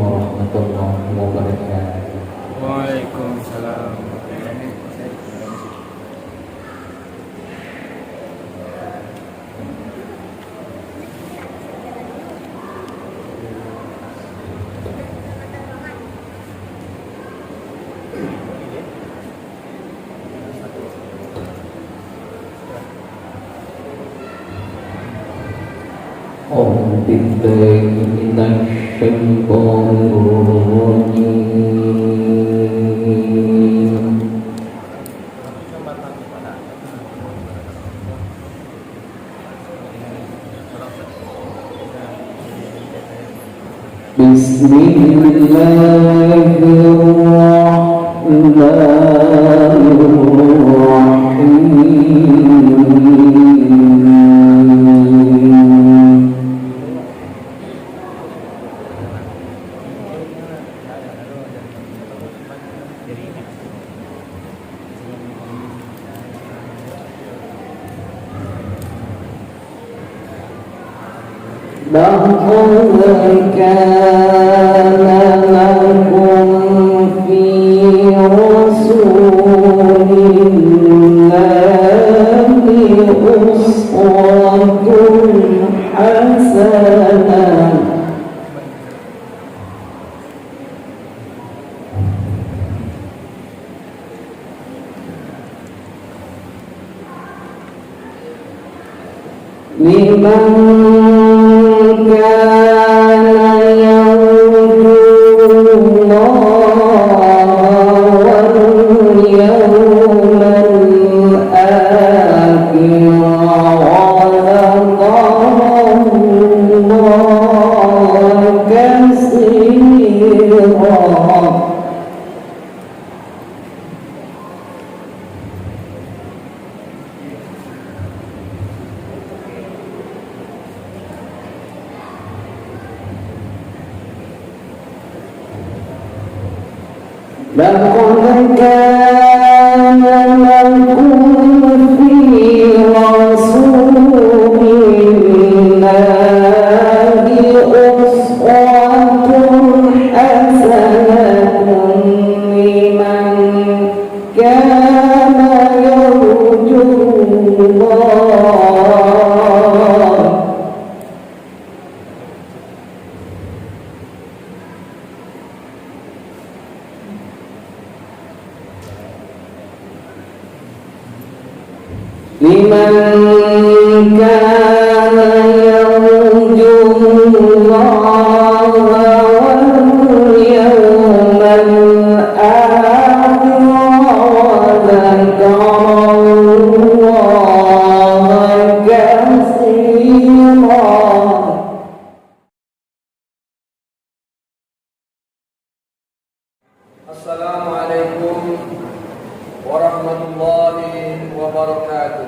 warahmatullahi wabarakatuh. Waalaikumsalam. أعوذ بالله من الشيطان الرجيم. بسم الله الرحمن لقد كان لكم في رسول الله أسوة حسنة لمن كان يرجو الله واليوم الآخر وذكر الله كثيرا. لقد كان لكم في رسول الله أسوة حسنة لمن كان يرجو الله لمن كان يرجو الله واليوم الآخر وذكر الله كثيرا. Assalamualaikum warahmatullahi wabarakatuh.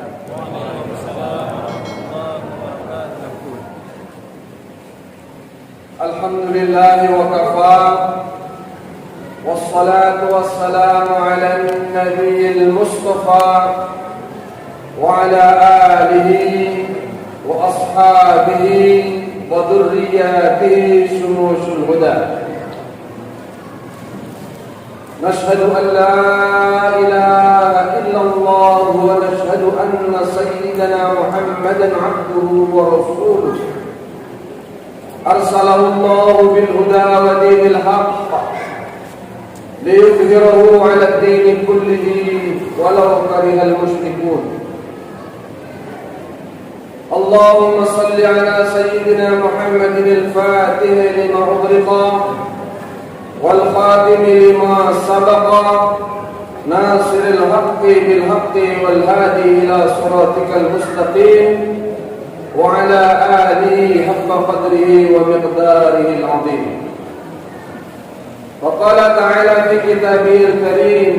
Alhamdulillahi wa kafa, wassalatu wassalamu ala nabiyil mustafa wa ala alihi wa ashabihi wa dhurriyyatihi syumushul huda. نشهد أن لا إله إلا الله ونشهد أن سيدنا محمدا عبده ورسوله أرسله الله بالهدى ودين الحق ليظهره على الدين كله ولو كره المشركون. اللهم صل على سيدنا محمد الفاتح لما أغلق والخاتم لما سبق ناصر الحق بالحق والهادي إلى صراطك المستقيم وعلى آله حق قدره ومقداره العظيم. وقال تعالى في كتابه الكريم: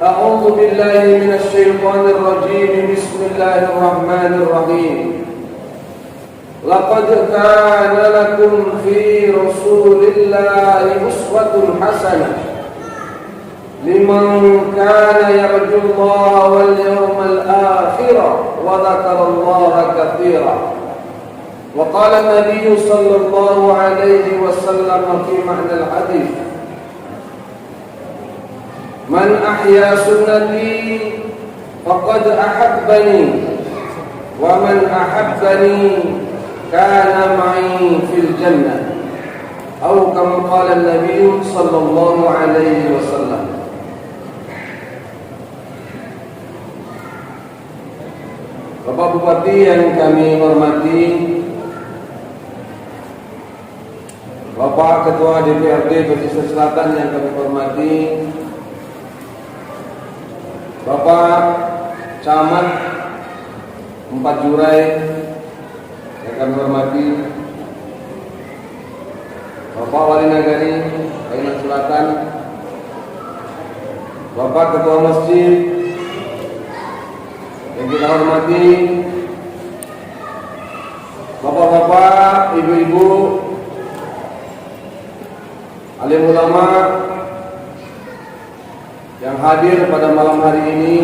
أعوذ بالله من الشيطان الرجيم، بسم الله الرحمن الرحيم. لقد كان لكم في رسول الله أسوة حسنة لمن كان يرجو الله واليوم الآخر وذكر الله كثيرا. وقال النبي صلى الله عليه وسلم في معنى الحديث من أحيا سنتي فقد أحبني ومن أحبني كان معي في الجنة أو كما قال النبي صلى الله عليه وسلم. Bapak Bupati yang kami hormati, Bapak Ketua DPRD Pesisir Selatan yang kami hormati, Bapak Camat 4 Jurai yang kami hormati, Bapak Wali Nagari Kalimantan Selatan, Bapak Ketua Masjid yang kita hormati, Bapak-bapak, ibu-ibu, alim ulama yang hadir pada malam hari ini,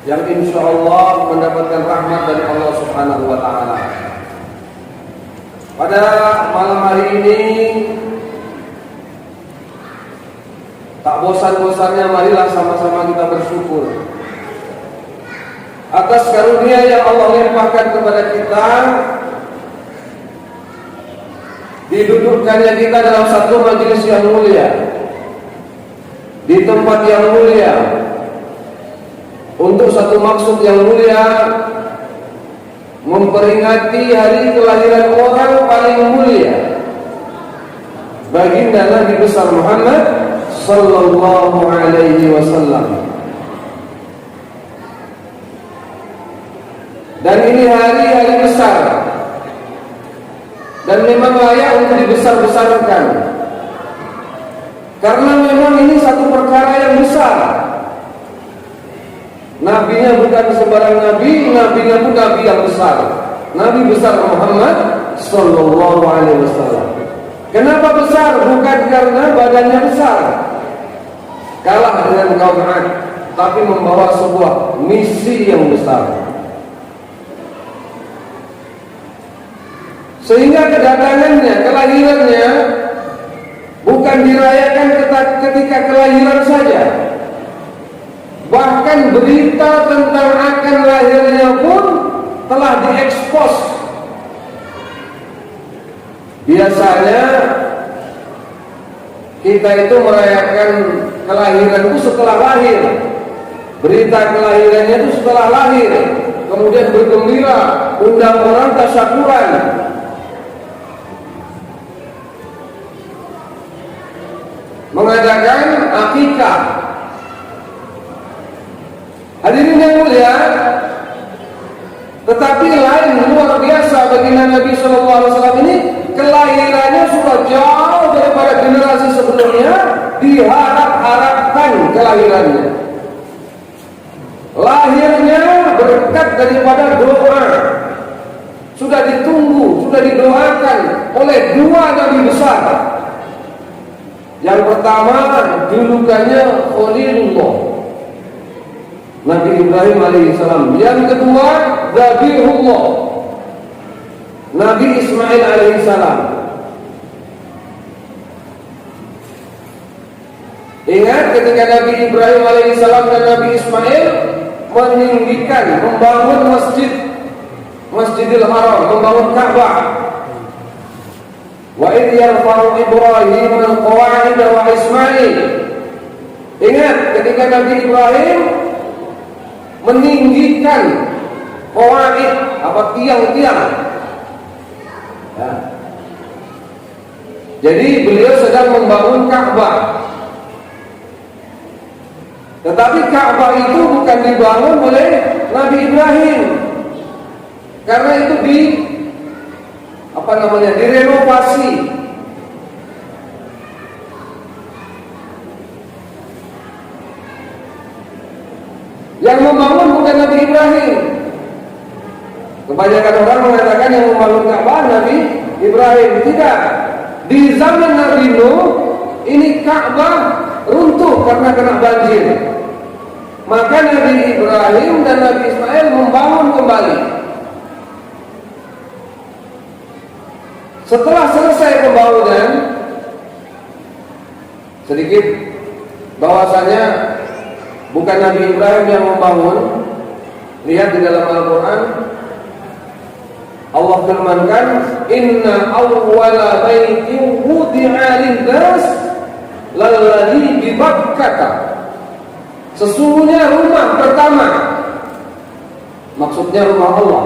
yang insya Allah mendapatkan rahmat dari Allah Subhanahu wa Ta'ala. Pada malam hari ini, tak bosan-bosannya marilah sama-sama kita bersyukur atas karunia yang Allah limpahkan kepada kita, didudukkannya kita dalam satu majelis yang mulia, di tempat yang mulia, untuk satu maksud yang mulia, memperingati hari kelahiran orang paling mulia, baginda Nabi besar Muhammad sallallahu alaihi wasallam. Dan ini hari-hari besar, dan memang layak untuk dibesar-besarkan, karena memang ini satu perkara yang besar. Nabinya bukan sembarang nabi, nabinya pun nabi yang besar, Nabi besar Muhammad sallallahu alaihi wasallam. Kenapa besar? Bukan karena badannya besar, kalah dengan kaum Ad, tapi membawa sebuah misi yang besar. Sehingga kedatangannya, kelahirannya bukan dirayakan ketika kelahiran saja. Bahkan berita tentang akan lahirnya pun telah diekspos. Biasanya kita itu merayakan kelahiran itu setelah lahir. Berita kelahirannya itu setelah lahir. Kemudian bergembira, undang orang tasyakuran. Mengadakan akikah. Hadirin yang mulia, tetapi lain luar biasa baginda Nabi sallallahu alaihi wasallam ini, kelahirannya sudah jauh daripada generasi sebelumnya diharap-harapkan kelahirannya. Lahirnya berkat daripada doa. Sudah ditunggu, sudah didoakan oleh dua nabi besar. Yang pertama julukannya Khalilullah, Nabi Ibrahim alaihissalam. Yang kedua Zabihullah, Nabi Ismail alaihissalam. Ingat ketika Nabi Ibrahim alaihissalam dan Nabi Ismail meninggikan, membangun Masjidil Haram, membangun Ka'bah. Wa idh yarfa'u Ibrahim al-qawa'id wa Ismail. Ingat ketika Nabi Ibrahim meninggikan qawa'id, apa tiang-tiang. Ya. Jadi beliau sedang membangun Ka'bah. Tetapi Ka'bah itu bukan dibangun oleh Nabi Ibrahim, karena itu direnovasi. Yang membangun bukan Nabi Ibrahim. Kebanyakan orang mengatakan yang membangun Ka'bah Nabi Ibrahim. Tidak. Di zaman Nabi Nuh ini Ka'bah runtuh karena kena banjir. Maka Nabi Ibrahim dan Nabi Ismail membangun kembali. Setelah selesai pembangunan, sedikit bahwasanya bukan Nabi Ibrahim yang membangun. Lihat di dalam Al-Quran, Allah firmankan, Inna awwala baitin wudi'a lin-nas lalladzi bi Bakkah. Sesungguhnya rumah pertama, maksudnya rumah Allah,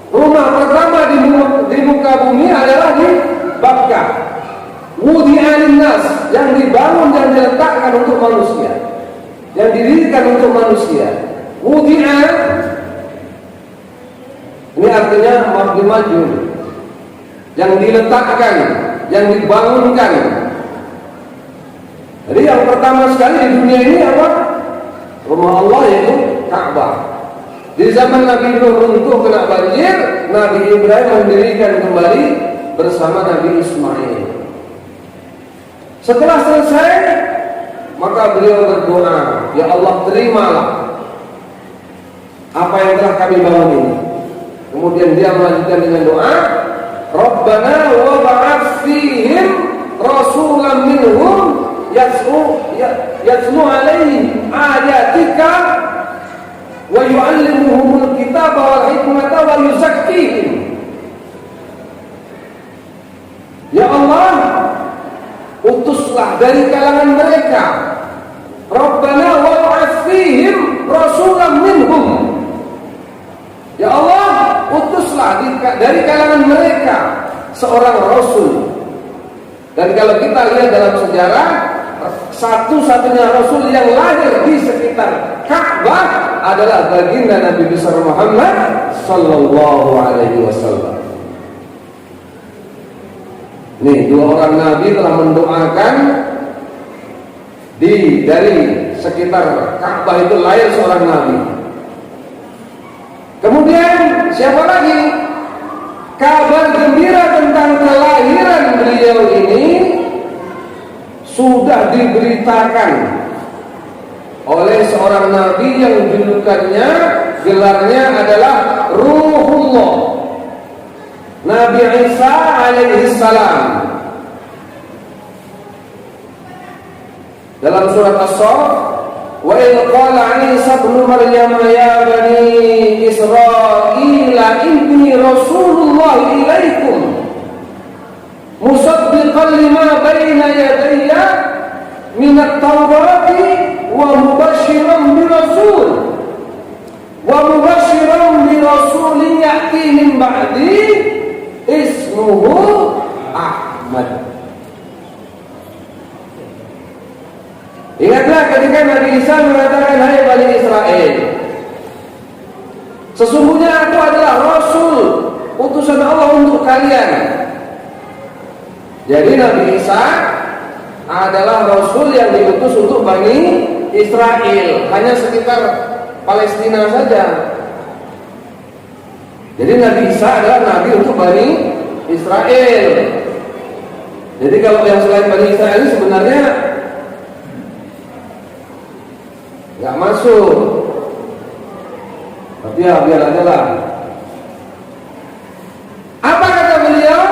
rumah pertama di muka bumi adalah di Bakkah. Wudi'a lin-nas, yang dibangun dan diletakkan untuk manusia, yang didirikan untuk manusia. Wudi'a ini artinya mabni, yang diletakkan, yang dibangunkan. Jadi yang pertama sekali di dunia ini apa? Rumah Allah, yaitu Ka'bah. Di zaman Nabi Nuh runtuh kena banjir, Nabi Ibrahim mendirikan kembali bersama Nabi Ismail. Setelah selesai, maka beliau berdoa, ya Allah, terimalah apa yang telah kami bangun ini. Kemudian dia melanjutkan dengan doa, Rabbana wa ba'ath fihim rasulan minhum yatlu alaihim ayatika wa yu'allimuhumul kitaba wal hikmata wa yuzakkihim. Ya Allah, utuslah dari kalangan mereka, Rabbana wa ba'ath fihim rasulan minhum. Ya Allah, utuslah dari kalangan mereka seorang rasul. Dan kalau kita lihat dalam sejarah, satu-satunya rasul yang lahir di sekitar Ka'bah adalah baginda Nabi besar Muhammad sallallahu alaihi wasallam. Nih, dua orang nabi telah mendoakan dari sekitar Ka'bah itu lahir seorang nabi. Kemudian siapa lagi? Kabar gembira tentang kelahiran beliau ini sudah diberitakan oleh seorang nabi yang julukannya, gelarnya adalah Ruhullah, Nabi Isa alaihi salam. Dalam surat As-Saff, wa idh qala Isa ibn Maryam ya bani Israil inni rasulullah ilaikum musaddiqan lima baina yadayya min at-taurati wa mubasysyiran bi rasulin ya'ti min ba'di ismuhu Ahmad. Ingatlah ketika Nabi Isa mengatakan, hai Bani Israel, sesungguhnya aku adalah Rasul, utusan Allah untuk kalian. Jadi Nabi Isa adalah Rasul yang diutus untuk Bani Israel, hanya sekitar Palestina saja. Jadi Nabi Isa adalah Nabi untuk Bani Israel. Jadi kalau yang selain Bani Israel ini sebenarnya nggak masuk, tapi ya biar aja lah. Apa kata beliau?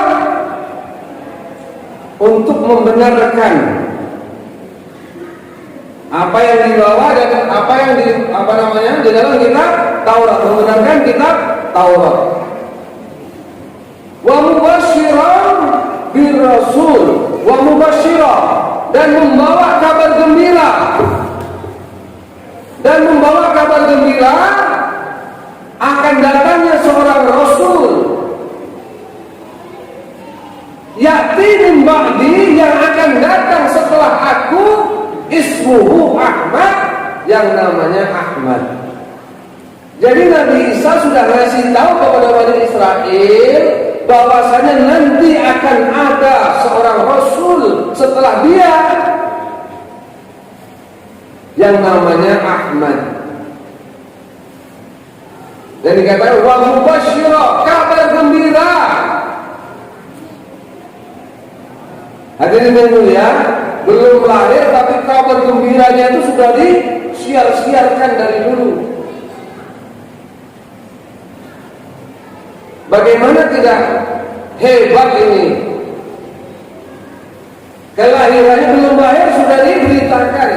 Untuk membenarkan apa yang dibawa dan apa yang di dalam kitab Taurat, membenarkan kitab Taurat. Wa mubasysyiran bir rasul, wa mubasysyiran, dan membawa kabar gembira. Dan membawa kabar gembira akan datangnya seorang Rasul, ya'ti min ba'di, yang akan datang setelah aku, ismuhu Ahmad, yang namanya Ahmad. Jadi Nabi Isa sudah ngasih tahu kepada Bani Israel bahwasanya nanti akan ada seorang Rasul setelah dia yang namanya Ahmad. Dan dikatakan wa mubasysyiran, kabar gembira. Hadirin yang mulia, belum lahir tapi kabar gembiranya itu sudah disiar-siarkan dari dulu. Bagaimana tidak hebat ini. Kelahirannya belum lahir sudah diberitakan.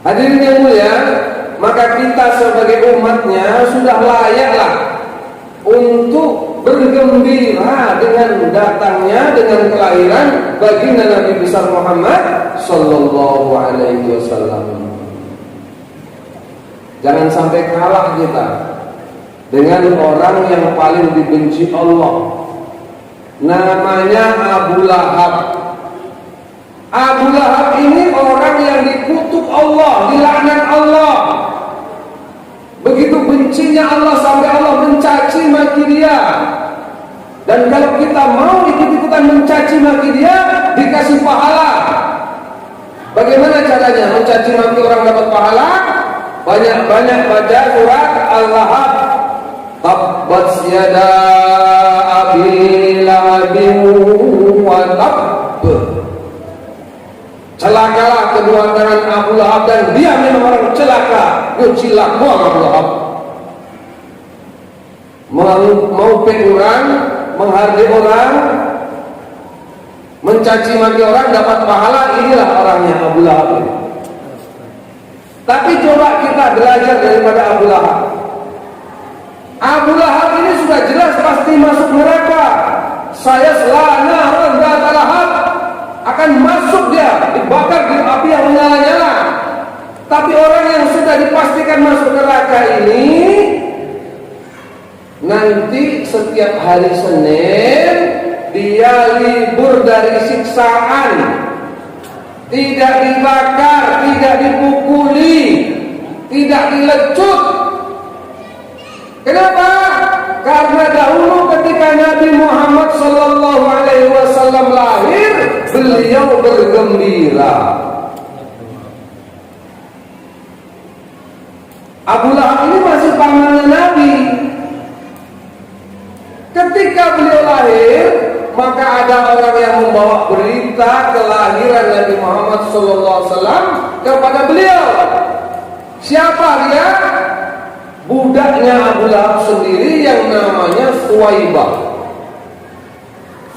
Hadirin yang mulia, maka kita sebagai umatnya sudah layaklah untuk bergembira dengan datangnya, dengan kelahiran baginda Nabi besar Muhammad sallallahu alaihi wasallam. Jangan sampai kalah kita dengan orang yang paling dibenci Allah. Namanya Abu Lahab. Abu Lahab ini orang yang dikutuk Allah, dilaknat Allah. Begitu bencinya Allah sampai Allah mencaci maki dia. Dan kalau kita mau ikut-ikutan mencaci maki dia, dikasih pahala. Bagaimana caranya mencaci maki orang dapat pahala? Banyak-banyak baca surat Al-Lahab. Tabbat yada abi lahabin wa tabb. Celakalah kedua tangan Abu Lahab, dan dia memang orang celaka. Cilak buang Abu Lahab. Mau orang, menghargai orang, mencaci maki orang dapat pahala, inilah orangnya Abu Lahab ini. Tapi coba kita belajar daripada Abu Lahab. Abu Lahab ini sudah jelas pasti masuk neraka. Saya selana rendah Lahab, akan masuk dia, dibakar di api yang menyala-nyala. Tapi orang yang sudah dipastikan masuk neraka ini, nanti setiap hari Senin dia libur dari siksaan. Tidak dibakar, tidak dipukuli, tidak dilecut. Kenapa? Karena dahulu ketika Nabi Muhammad sallallahu alaihi wasallam lahir, beliau bergembira. Abu Lahab ini masih pamannya Nabi. Ketika beliau lahir, maka ada orang yang membawa berita kelahiran Nabi Muhammad sallallahu alaihi wasallam kepada beliau. Siapa dia? Budaknya Abu Lahab sendiri yang namanya Suwaibah.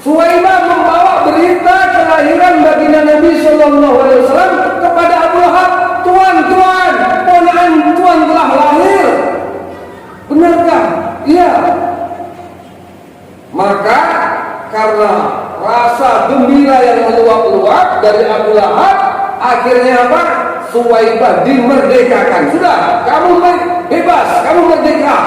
Suwaibah membawa berita kelahiran baginda Nabi sallallahu alaihi wasallam kepada Abu Lahab. Tuan, ponakan tuan telah lahir. Benarkah? Iya. Maka karena rasa gembira yang meluap-luap dari Abu Lahab, akhirnya apa? Suwaibah dimerdekakan. Sudah, kamu bebas, kamu merdeka.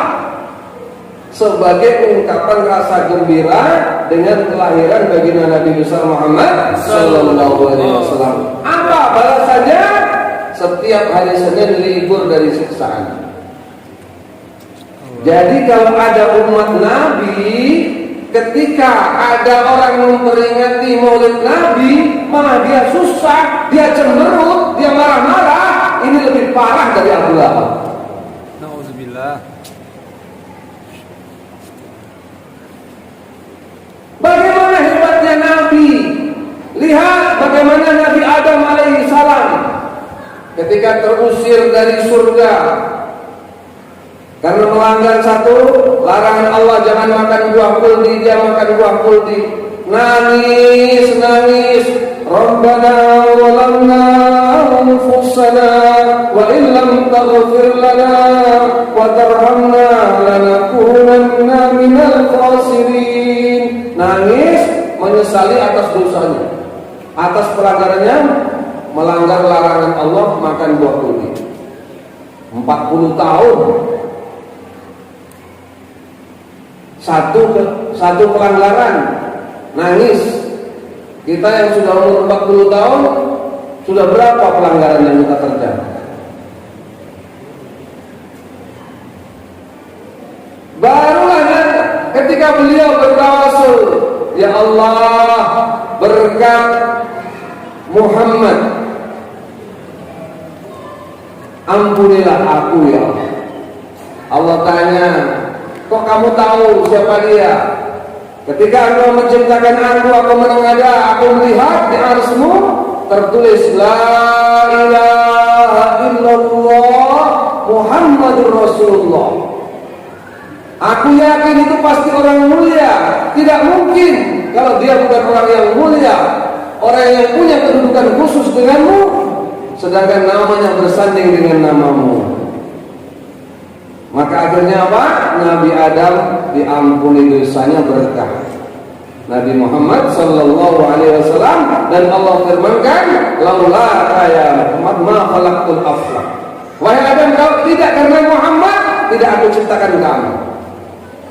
Sebagai ungkapan rasa gembira dengan kelahiran baginda Nabi besar Muhammad sallallahu alaihi wasallam. Apa balasannya? Setiap hari Senin libur dari siksaan. Jadi kalau ada umat Nabi, ketika ada orang memperingati Maulid Nabi, malah dia susah, dia cemberut, dia marah-marah, ini lebih parah dari Abu Lahab. Nauzubillah. Bagaimana hebatnya Nabi? Lihat bagaimana Nabi Adam alaihi salam ketika terusir dari surga karena melanggar satu larangan Allah, jangan makan buah kuldi, dia makan buah kuldi. Nangis. Rabbana walamna anfusana wa illam taghfir lana wa tarhamna lanakunanna minal khasirin. Nangis menyesali atas dosanya, atas pelanggarannya, melanggar larangan Allah makan buah kuldi. 40 tahun satu pelanggaran, nangis. Kita yang sudah umur 40 tahun, sudah berapa pelanggaran yang kita kerjakan? Barulah ketika beliau bertawasul, ya Allah, berkat Muhammad, ampunilah aku ya Allah. Allah tanya, kok kamu tahu siapa dia? Ketika engkau menciptakan aku menengada, aku melihat di arsmu tertulis La ilaha illallah Muhammadur Rasulullah. Aku yakin itu pasti orang mulia. Tidak mungkin kalau dia bukan orang yang mulia, orang yang punya kedudukan khusus denganmu, sedangkan namanya bersanding dengan namamu. Maka akhirnya apa? Nabi Adam diampuni dosanya berkah Nabi Muhammad sallallahu alaihi wasallam, dan Allah firmankan, "Laula ya Muhammad ma khalaqtul aflaq." Wahai Adam, kalau tidak karena Muhammad, tidak aku ciptakan kamu.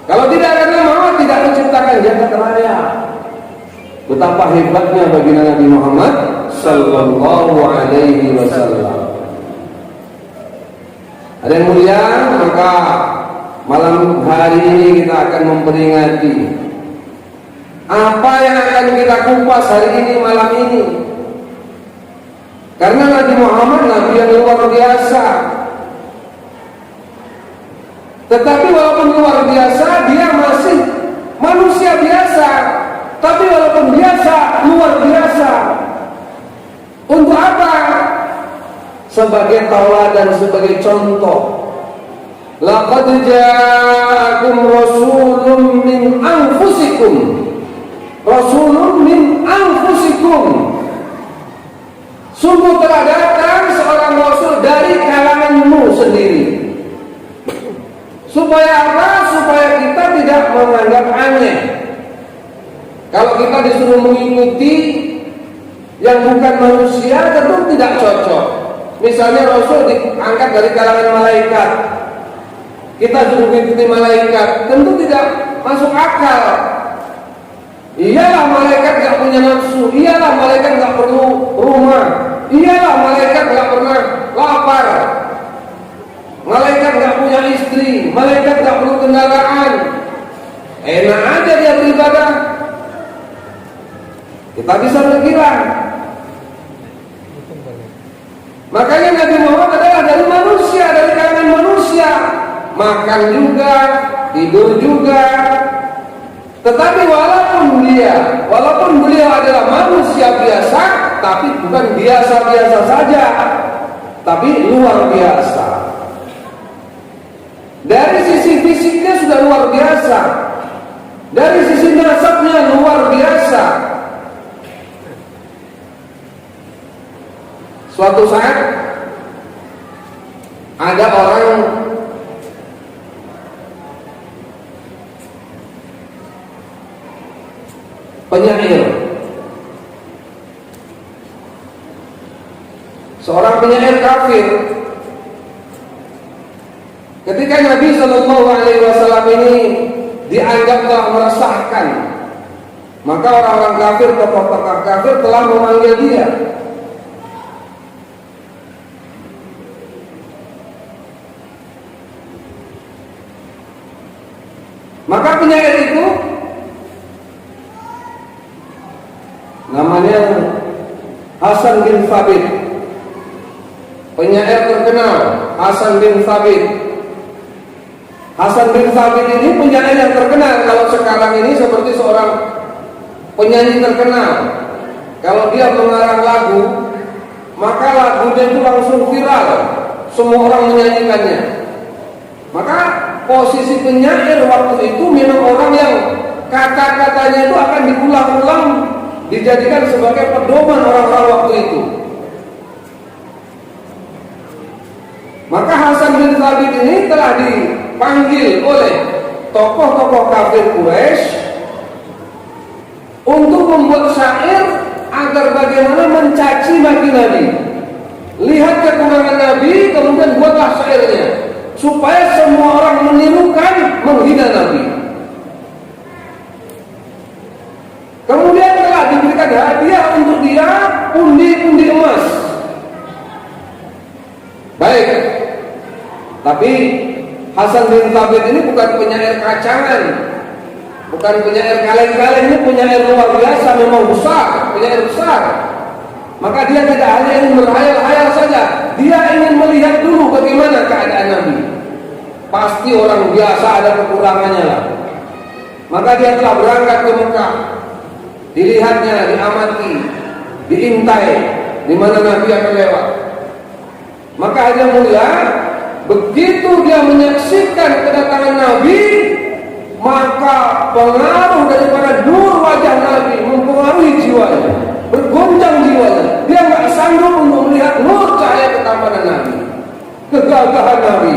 Kalau tidak karena Muhammad, tidak aku ciptakan jagat raya. Betapa hebatnya baginda Nabi Muhammad sallallahu alaihi wasallam. Ada yang mulia, maka malam hari ini kita akan memperingati apa yang akan kita kupas hari ini, malam ini. Karena Nabi Muhammad Nabi yang luar biasa. Tetapi walaupun luar biasa, dia masih manusia biasa. Tapi walaupun biasa, luar biasa. Untuk apa? Sebagai tauladan, sebagai contoh. Laqad ja'akum rasulun min anfusikum. Rasulun min anfusikum. Sungguh telah datang seorang rasul dari kalanganmu sendiri. Supaya apa? Supaya kita tidak menganggap aneh. Kalau kita disuruh mengikuti yang bukan manusia, tentu tidak cocok. Misalnya rasul diangkat dari kalangan malaikat, kita suruh mengikuti malaikat, tentu tidak masuk akal. Iyalah malaikat gak punya nafsu, iyalah malaikat gak perlu rumah, iyalah malaikat gak pernah lapar, malaikat gak punya istri, malaikat gak perlu kendaraan. Enak aja dia beribadah. Kita bisa berkira. Makanya Nabi Muhammad adalah dari manusia, dari kalangan manusia. Makan juga, tidur juga. Tetapi walaupun beliau adalah manusia biasa, tapi bukan biasa-biasa saja, tapi luar biasa. Dari sisi fisiknya sudah luar biasa, dari sisi nasabnya luar biasa. Suatu saat ada orang penyair, seorang penyair kafir. Ketika Nabi Shallallahu Alaihi Wasallam ini dianggap telah meresahkan, maka orang-orang kafir, tokoh-tokoh kafir telah memanggil dia. Maka penyair itu namanya Hasan bin Thabit, penyair terkenal Hasan bin Thabit. Hasan bin Thabit ini penyair yang terkenal. Kalau sekarang ini seperti seorang penyanyi terkenal. Kalau dia mengarang lagu, maka lagunya itu langsung viral, semua orang menyanyikannya. Maka posisi penyair waktu itu memang orang yang kata-katanya itu akan diulang-ulang, dijadikan sebagai pedoman orang-orang waktu itu. Maka Hasan bin Thabit ini telah dipanggil oleh tokoh-tokoh kafir Quraisy untuk membuat syair agar bagaimana mencaci maki Nabi. Lihat kekurangan Nabi, kemudian buatlah syairnya supaya semua orang menirukan menghina Nabi. Kemudian telah diberikan hadiah untuk dia pundi-pundi emas. Baik, tapi Hasan bin Thabit ini bukan penyair kacangan, bukan penyair kaleng-kaleng, ini penyair luar biasa, memang besar, penyair besar. Maka dia tidak hanya ingin berhayal-hayal saja, dia ingin melihat dulu bagaimana keadaan Nabi. Pasti orang biasa ada kekurangannya lah. Maka dia telah berangkat ke Mekah, dilihatnya, diamati, diintai di mana Nabi akan lewat. Maka yang mulia, begitu dia menyaksikan kedatangan Nabi, maka pengaruh daripada nur wajah Nabi mempengaruhi jiwanya, bergoncang jiwanya. Dia nggak sanggup untuk melihat nur cahaya ketampanan Nabi, kegagahan Nabi.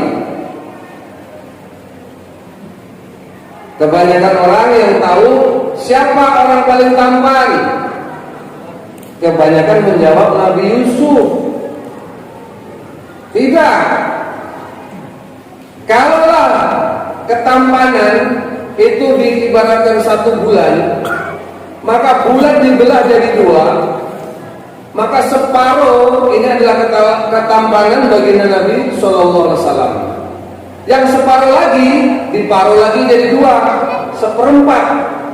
Kebanyakan orang yang tahu siapa orang paling tampan, kebanyakan menjawab Nabi Yusuf. Tidak. Kalaulah ketampanan itu diibaratkan 1 bulan, maka bulan dibelah jadi 2, maka separuh ini adalah ketampanan baginda Nabi Sallallahu Alaihi Wasallam. Yang separuh lagi diparuh lagi jadi 2, 1/4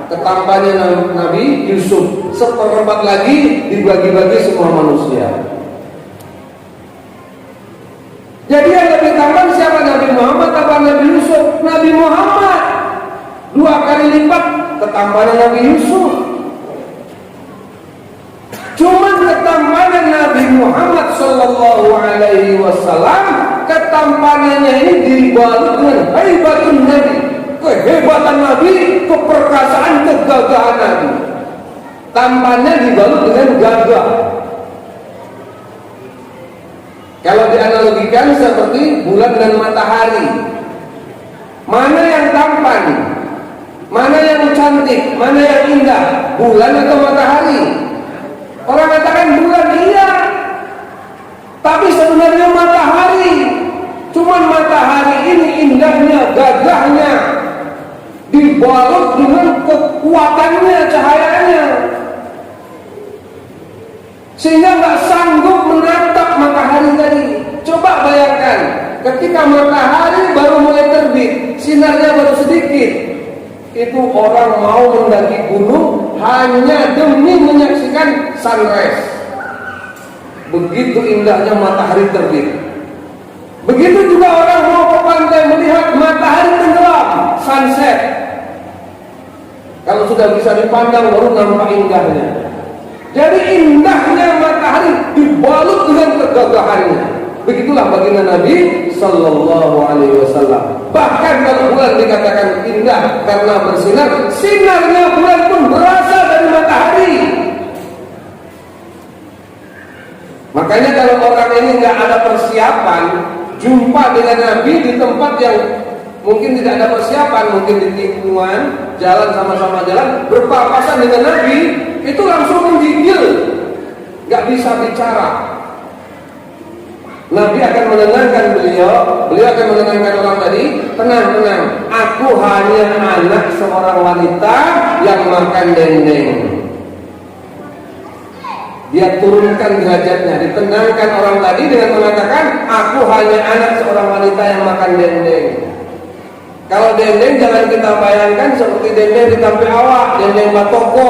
ketampannya Nabi Yusuf, 1/4 lagi dibagi-bagi semua manusia. Jadi yang lebih tampan siapa, Nabi Muhammad atau Nabi Yusuf? Nabi Muhammad 2 kali lipat ketampanan Nabi Yusuf. Cuman ketampanan Nabi Muhammad Sallallahu Alaihi Wasallam, ketampanannya ini dibalut dengan hebatun Nabi, kehebatan Nabi, keperkasaan, kegagahan Nabi. Tampannya dibalut dengan gagah. Kalau dianalogikan seperti bulan dan matahari, mana yang tampan, mana yang cantik, mana yang indah, bulan atau matahari? Orang katakan bulan, iya, tapi sebenarnya matahari. Cuman matahari ini indahnya, gagahnya, dibalut dengan kekuatannya, cahayanya, sehingga nggak sanggup menatap matahari tadi. Coba bayangkan, ketika matahari baru mulai terbit, sinarnya baru sedikit, itu orang mau mendaki gunung hanya demi menyaksikan sunrise. Begitu indahnya matahari terbit. Begitu juga orang mau ke pantai melihat matahari tenggelam, sunset. Kalau sudah bisa dipandang baru nampak indahnya. Jadi indahnya matahari dibalut dengan kegagahannya. Begitulah baginda Nabi Sallallahu Alaihi Wasallam. Bahkan kalau bulan dikatakan indah karena bersinar, sinarnya bulan pun berasal dari matahari. Makanya kalau orang ini nggak ada persiapan, jumpa dengan Nabi di tempat yang mungkin tidak ada persiapan, mungkin di tikungan, jalan sama-sama jalan, berpapasan dengan Nabi, itu langsung menggigil, nggak bisa bicara. Nabi akan menenangkan beliau akan menenangkan orang tadi, tenang, aku hanya anak seorang wanita yang makan dendeng. Dia turunkan derajatnya, ditenangkan orang tadi dengan mengatakan, aku hanya anak seorang wanita yang makan dendeng. Kalau dendeng jangan kita bayangkan seperti dendeng di Tampi Awak, dendeng batoko.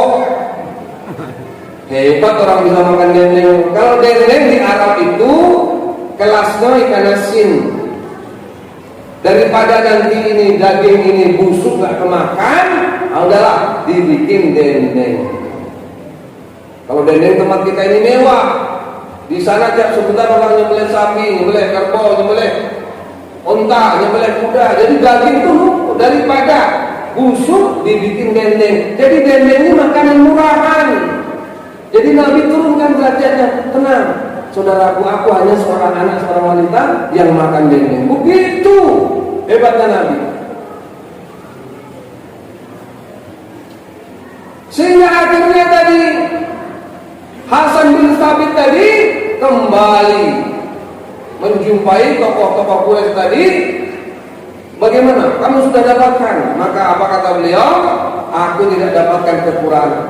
Hebat orang bisa makan dendeng. Kalau dendeng di Arab itu kelasnya ikan asin. Daripada nanti ini daging ini busuk gak kemakan, udahlah dibikin dendeng. Kalau dendeng tempat kita ini mewah, di sana tiap sebentar orang nyembelih sapi, nyembelih kerbau, nyembelih unta, nyembelih kuda. Jadi daging itu daripada busuk dibikin dendeng. Jadi dendeng ini makanan murahan. Jadi Nabi turunkan derajatnya, tenang, saudaraku, aku hanya seorang anak, seorang wanita yang makan dendeng. Begitu hebatnya Nabi. Sehingga akhirnya tadi Hasan bin Thabit tadi kembali menjumpai tokoh-tokoh Quraisy tadi. Bagaimana? Kamu sudah dapatkan? Maka apa kata beliau? Aku tidak dapatkan kekurangan.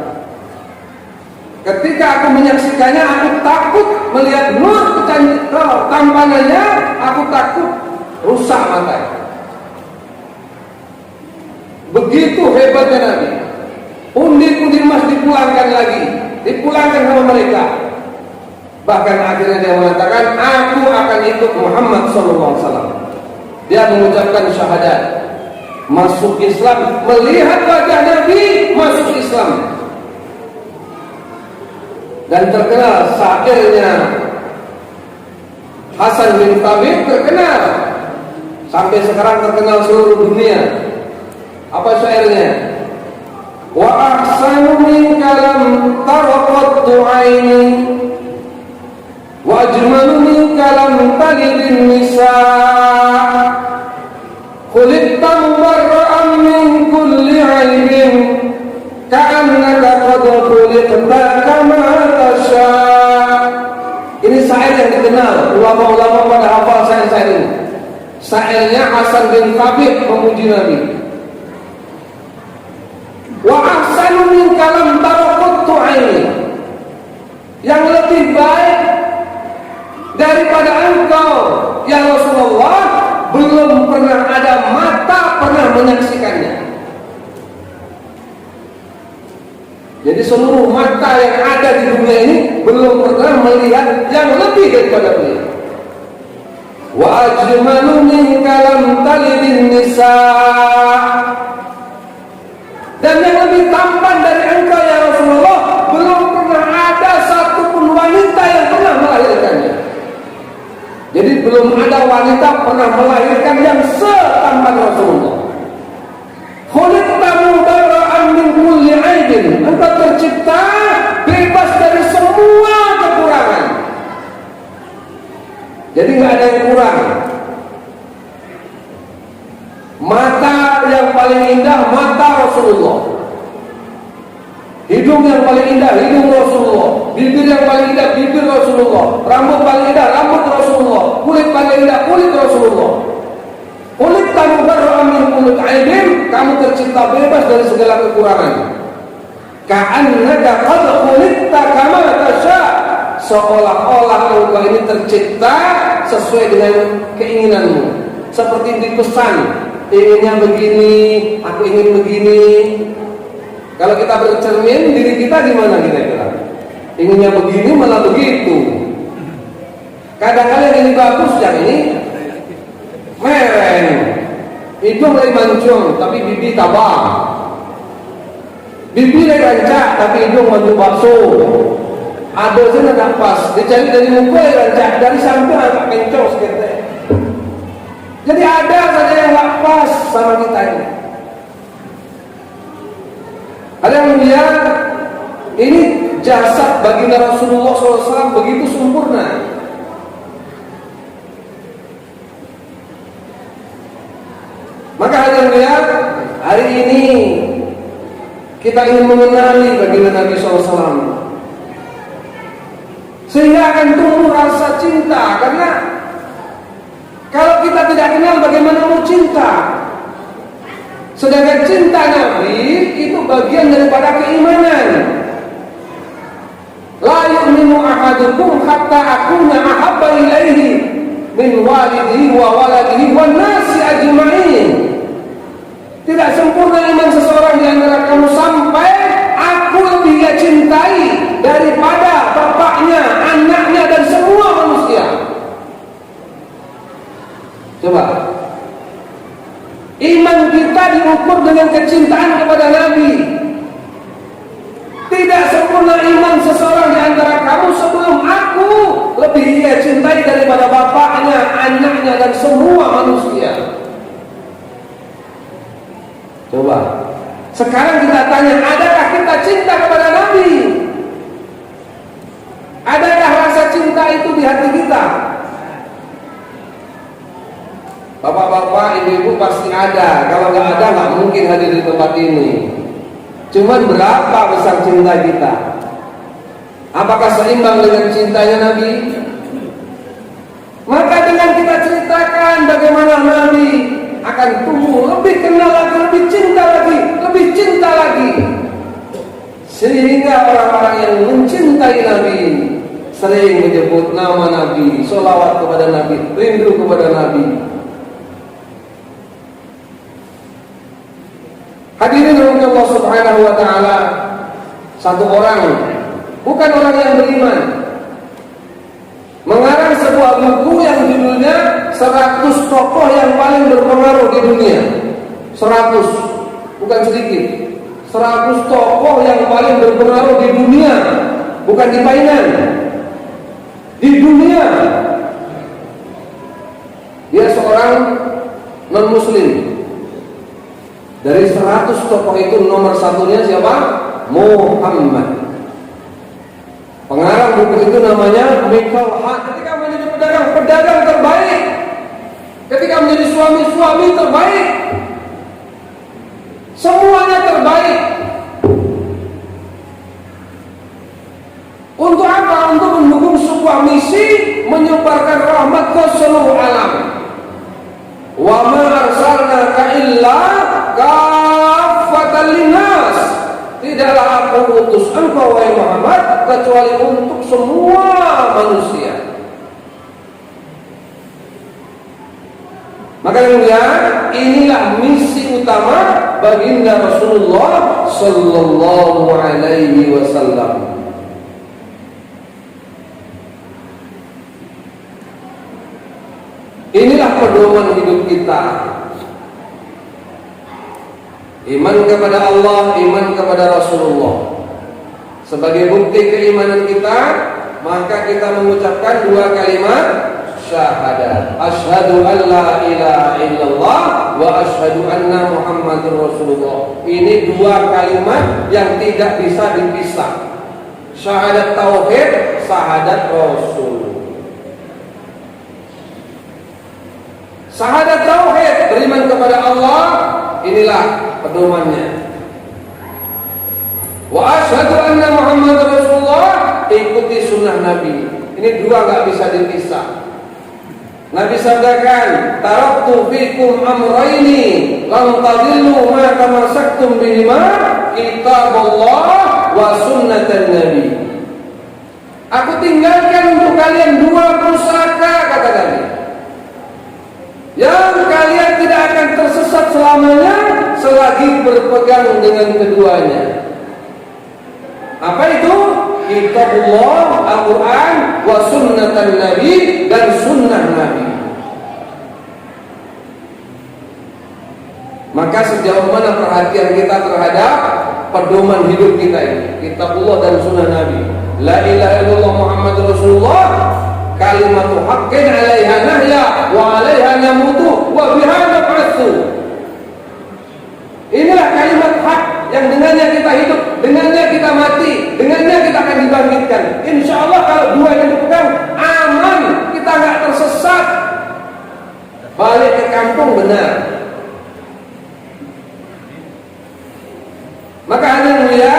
Ketika aku menyaksikannya, aku takut melihat nur tampanannya, aku takut rusak mata. Begitu hebatnya Nabi. Pundi-pundi emas dipulangkan lagi, dipulangkan sama mereka. Bahkan akhirnya dia mengatakan, aku akan ikut Muhammad SAW. Dia mengucapkan syahadat, masuk Islam, melihat wajah Nabi, masuk Islam. Dan terkenal syairnya Hasan bin Thabit, terkenal sampai sekarang, terkenal seluruh dunia. Apa syairnya? Wa ahsanu minka lam tarqattu aini wa ajmalu minka lam talidin nisa khuliqta mubarra'an min kulli aibin ka'annaka qad khuliqta kama tasha. Ini syair yang dikenal ulama-ulama pada hafal syair-syair ini. Syairnya Hasan bin Thabit memuji Nabi. Wa ahsanu minka lam tarqattu aini. Yang lebih baik daripada engkau ya Rasulullah belum pernah ada mata pernah menyaksikannya. Jadi seluruh mata yang ada di dunia ini belum pernah melihat yang lebih daripada beliau. Wa ajmalu minka lam talidin nisa. Dan yang lebih tampan dari engkau ya Rasulullah belum pernah ada satupun wanita yang pernah melahirkannya. Jadi belum ada wanita pernah melahirkan yang setampan Rasulullah. Khuliqta mubarra'an min kulli aibin. Engkau tercipta bebas dari semua kekurangan. Jadi nggak ada yang kurang. Mata yang paling indah mata Rasulullah. Hidung yang paling indah hidung Rasulullah. Bibir yang paling indah bibir Rasulullah. Rambut paling indah rambut Rasulullah. Kulit paling indah kulit Rasulullah. Kulit kamu berami kulit aibin, kamu tercipta bebas dari segala kekurangan. Ka'annaka qad khuliqta kama tasha. Seolah-olah engkau ini tercipta sesuai dengan keinginanmu. Seperti dipesan, inginnya begini, aku ingin begini. Kalau kita bercermin diri kita di mana kira-kira? Inginnya begini malah begitu. Kadang-kadang yang ini bagus, yang ini mereng. Hidung lagi mancung, tapi bibi tabah. Bibi lagi rancak, tapi hidung mancung bakso. Ada sana tak pas. Dicari dari muka yang rancak, dari samping agak kencang sedikit. Jadi ada saja yang tak pas sama kita ini. Ada yang melihat ini jasad baginda Rasulullah SAW begitu sempurna. Maka ada yang melihat hari ini kita ingin mengenali baginda Nabi SAW, sehingga akan tumbuh rasa cinta. Karena kalau kita tidak kenal bagaimana mau cinta. Sedangkan cinta Nabi itu bagian daripada keimanan. La yu'minu ahadukum hatta akuna ahabba ilaihi min walidihi wa waladihi wan nasi ajma'in. Tidak sempurna iman seseorang di antara kamu sampai aku lebih dia cintai daripada bapaknya, anaknya dan semua manusia. Coba. Iman kita diukur dengan kecintaan kepada Nabi. Tidak sempurna iman seseorang di antara kamu sebelum aku lebih dia cintai daripada bapaknya, anaknya dan semua manusia. Coba. Sekarang kita tanya, adakah kita cinta kepada Nabi? Adakah rasa cinta itu di hati kita? Bapak-bapak, ibu-ibu pasti ada. Kalau nggak ada, nggak mungkin hadir di tempat ini. Cuman berapa besar cinta kita? Apakah seimbang dengan cintanya Nabi? Maka dengan kita ceritakan bagaimana Nabi akan tumbuh lebih kenal lagi, lebih cinta lagi. Sehingga orang-orang yang mencintai Nabi sering menyebut nama Nabi, sholawat kepada Nabi, rindu kepada Nabi. Hadirin Allah Subhanahu wa taala, satu orang, bukan orang yang beriman, mengarang sebuah buku yang judulnya 100 tokoh yang paling berpengaruh di dunia. 100, bukan sedikit. 100 tokoh yang paling berpengaruh di dunia, bukan di mainan. Di dunia. Dia seorang non-muslim. Dari 100 tokoh itu nomor satunya siapa? Muhammad. Pengarang buku itu namanya Michael Hart. Ketika menjadi pedagang terbaik. Ketika menjadi suami terbaik. Semuanya terbaik. Untuk apa? Untuk mendukung sebuah misi menyebarkan rahmat ke seluruh alam. Wa ma arsalnaka illa kaffatan linnas. Tidaklah aku utus engkau wahai Muhammad kecuali untuk semua manusia. Maka kemudian inilah misi utama baginda Rasulullah sallallahu alaihi wasallam. Inilah pedoman hidup kita. Iman kepada Allah, iman kepada Rasulullah. Sebagai bukti keimanan kita, maka kita mengucapkan dua kalimat syahadat. Asyhadu an la ilaha illallah wa asyhadu anna Muhammadur Rasulullah. Ini dua kalimat yang tidak bisa dipisah. Syahadat tauhid, syahadat Rasul. Syahadat tauhid, beriman kepada Allah, inilah pedomannya. Wa asyhadu anna Muhammadar Rasulullah, ikuti sunnah Nabi. Ini dua nggak bisa dipisah. Nabi sabdakan, taraktu fikum amraini lam tadillu ma tamassaktum bihima, kitabullah wa sunnatan Nabi. Aku tinggalkan untuk kalian dua pusaka, kata Nabi, yang kalian tidak akan tersesat selamanya selagi berpegang dengan keduanya. Apa itu? Kitabullah, Al-Quran, wa sunnatan Nabi, dan sunnah Nabi. Maka sejauh mana perhatian kita terhadap pedoman hidup kita ini? Kitabullah dan sunnah Nabi. La ilaha illallah Muhammadur Rasulullah, kalimatu haqqin 'alaiha nahya wa 'alaiha namutu wa biha nab'atsu. Inilah kalimat hak yang dengannya kita hidup, dengannya kita mati, dengannya kita akan dibangkitkan. Insya Allah kalau dua yang dipegang, aman, kita nggak tersesat. Balik ke kampung benar. Maka hanya mulia,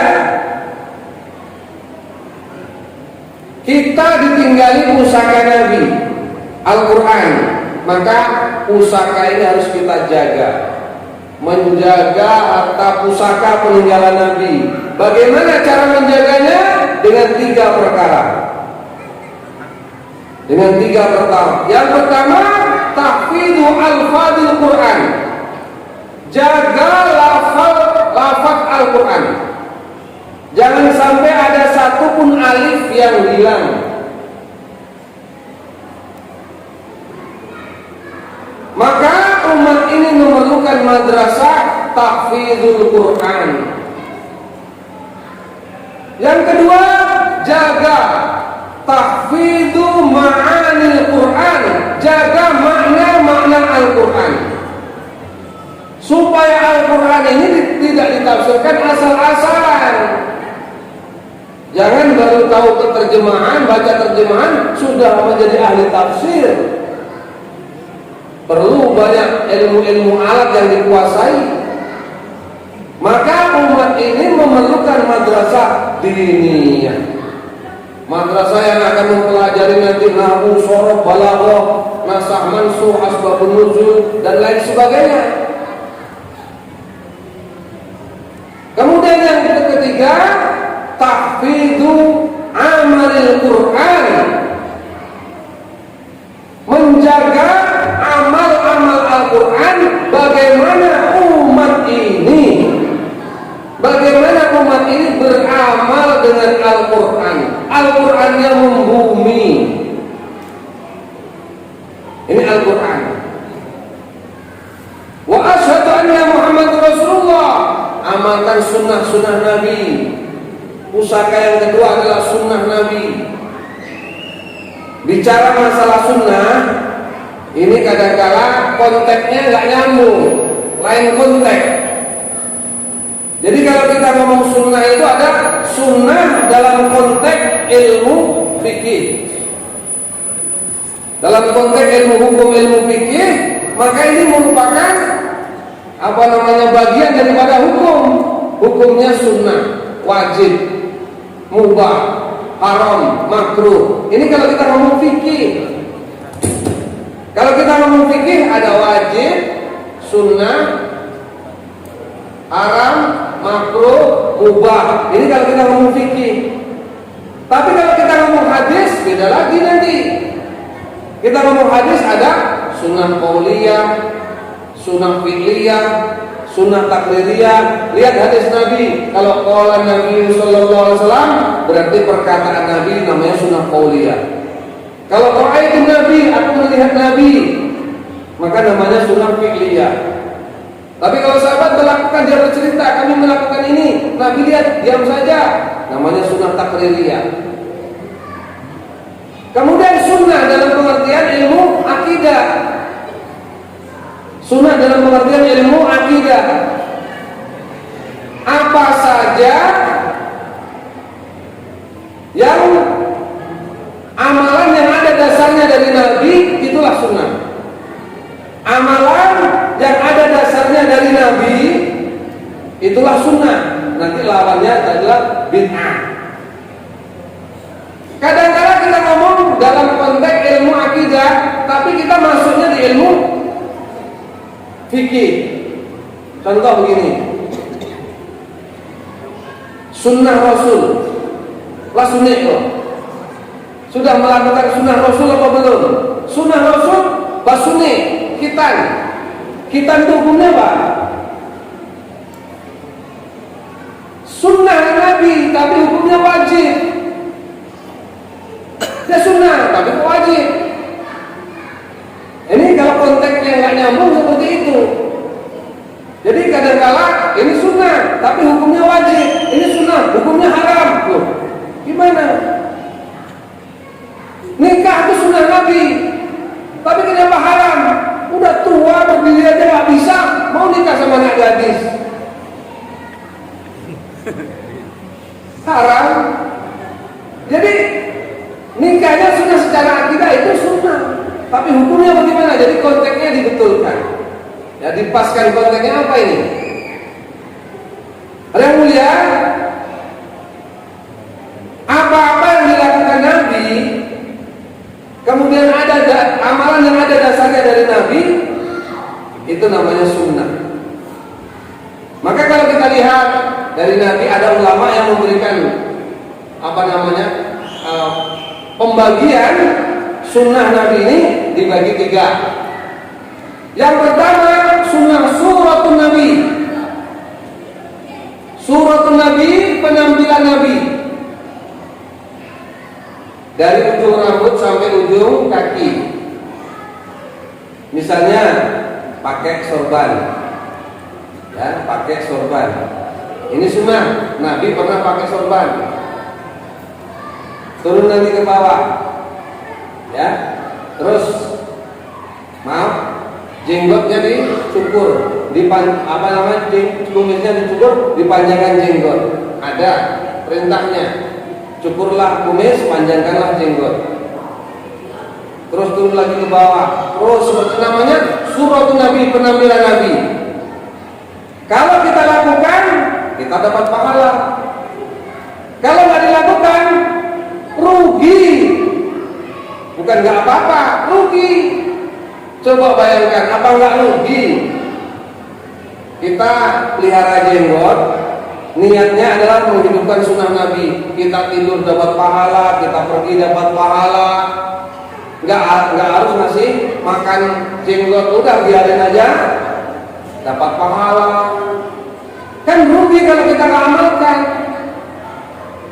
kita ditinggali pusaka Nabi Al-Quran, maka pusaka ini harus kita jaga. Menjaga harta pusaka peninggalan Nabi. Bagaimana cara menjaganya? Dengan tiga perkara. Dengan tiga perkara. Yang pertama, tahfidhu al-fadil Quran. Jaga lafaz Al-Quran. Jangan sampai ada satu pun alif yang hilang. Maka umat ini memerlukan madrasah tahfidzul Quran. Yang kedua, jaga tahfidzu ma'anil Quran. Jaga makna-makna Al-Quran, supaya Al-Quran ini tidak ditafsirkan asal-asalan. Jangan baru tahu terjemahan, baca terjemahan, sudah menjadi ahli tafsir. Perlu banyak ilmu-ilmu alat yang dikuasai. Maka umat ini memerlukan madrasah diniyah. Madrasah yang akan mempelajari nanti nahwu, shoroh, balaghah, nasah mansukh, asbabun nuzul, dan lain sebagainya. Kemudian yang ketiga, tahfidzu amalil Quran. Menjaga amal-amal Al-Quran. Bagaimana umat ini beramal dengan Al-Quran. Al-Qurannya membumi. Ini Al-Quran. Wa asyhadu anna Muhammadur Rasulullah. Amalkan sunnah-sunnah Nabi. Pusaka yang kedua adalah sunnah Nabi. Bicara masalah sunnah, ini kadang-kala konteksnya nggak nyambung, lain konteks. Jadi kalau kita ngomong sunnah itu ada sunnah dalam konteks ilmu fikih. Dalam konteks ilmu hukum, ilmu fikih, maka ini merupakan bagian daripada hukum. Hukumnya sunnah, wajib, mubah, haram, makruh. Ini kalau kita ngomong fikih. Kalau kita ngomong fikih ada wajib, sunnah, haram, makruh, mubah. Ini kalau kita ngomong fikih. Tapi kalau kita ngomong hadis beda lagi nanti. Kita ngomong hadis ada sunnah qauliyah, sunnah fi'liyah, sunnah takririah. Lihat hadis Nabi. Kalau qala Nabi sallallahu alaihi wasallam berarti perkataan Nabi namanya sunnah qauliyah. Kalau ra'aitu Nabi, aku melihat Nabi, maka namanya sunnah fi'liyah. Tapi kalau sahabat melakukan, dia bercerita, kami melakukan ini, Nabi lihat, diam saja, namanya sunnah takririah. Kemudian sunnah dalam pengertian ilmu akidah. Sunnah dalam pengertian ilmu akidah. Apa saja yang amalan yang ada dasarnya dari Nabi, itulah sunnah. Amalan yang ada dasarnya dari Nabi, itulah sunnah. Nanti lawannya adalah bid'ah. Kadang-kadang kita ngomong dalam konteks ilmu akidah, tapi kita masuknya di ilmu fikih. Contoh begini, sunnah Rasul, lah sunnah loh. Sudah melakukan sunnah Rasul atau belum? Sunnah Rasul, basuni, khitan. Khitan itu hukumnya apa? Sunnah Nabi, tapi hukumnya wajib. Dia sunnah, tapi wajib. Ini kalau konteksnya nggak nyambung seperti itu. Jadi kadang-kala ini sunnah, tapi hukumnya wajib. Ini sunnah, hukumnya haram. Loh, gimana? Nikah itu sunnah Nabi, tapi kenapa haram? Udah tua berdiri aja nggak bisa, mau nikah sama anak gadis. Haram. Jadi nikahnya sunnah secara akidah itu sunnah, tapi hukumnya bagaimana? Jadi konteksnya dibetulkan. Ya, dipaskan konteksnya apa ini? Ada yang mulia, apa-apa yang dilakukan Nabi, kemudian ada amalan yang ada dasarnya dari Nabi, itu namanya sunnah. Maka kalau kita lihat dari Nabi, ada ulama yang memberikan pembagian sunnah Nabi ini dibagi 3. Yang pertama, sunnah suratun Nabi. Suratun Nabi, penampilan Nabi, dari ujung rambut sampai ujung kaki. Misalnya pakai sorban, ya, pakai sorban. Ini sunnah, Nabi pernah pakai sorban. Turun nanti ke bawah, ya. Terus, jenggotnya dicukur, kumisnya dicukur, dipanjangkan jenggot. Ada perintahnya. Cukurlah kumis, panjangkanlah jenggot. Terus turun lagi ke bawah. Terus namanya suratun Nabi, penampilan Nabi. Kalau kita lakukan, kita dapat pahala. Kalau nggak dilakukan, rugi. Bukan nggak apa-apa, rugi. Coba bayangkan, apa nggak rugi? Kita pelihara jenggot, niatnya adalah menghidupkan sunnah Nabi. Kita tidur dapat pahala, kita pergi dapat pahala. Nggak harus ngasih makan jenggot, udah biarin aja, dapat pahala. Kan rugi kalau kita nggak amalkan.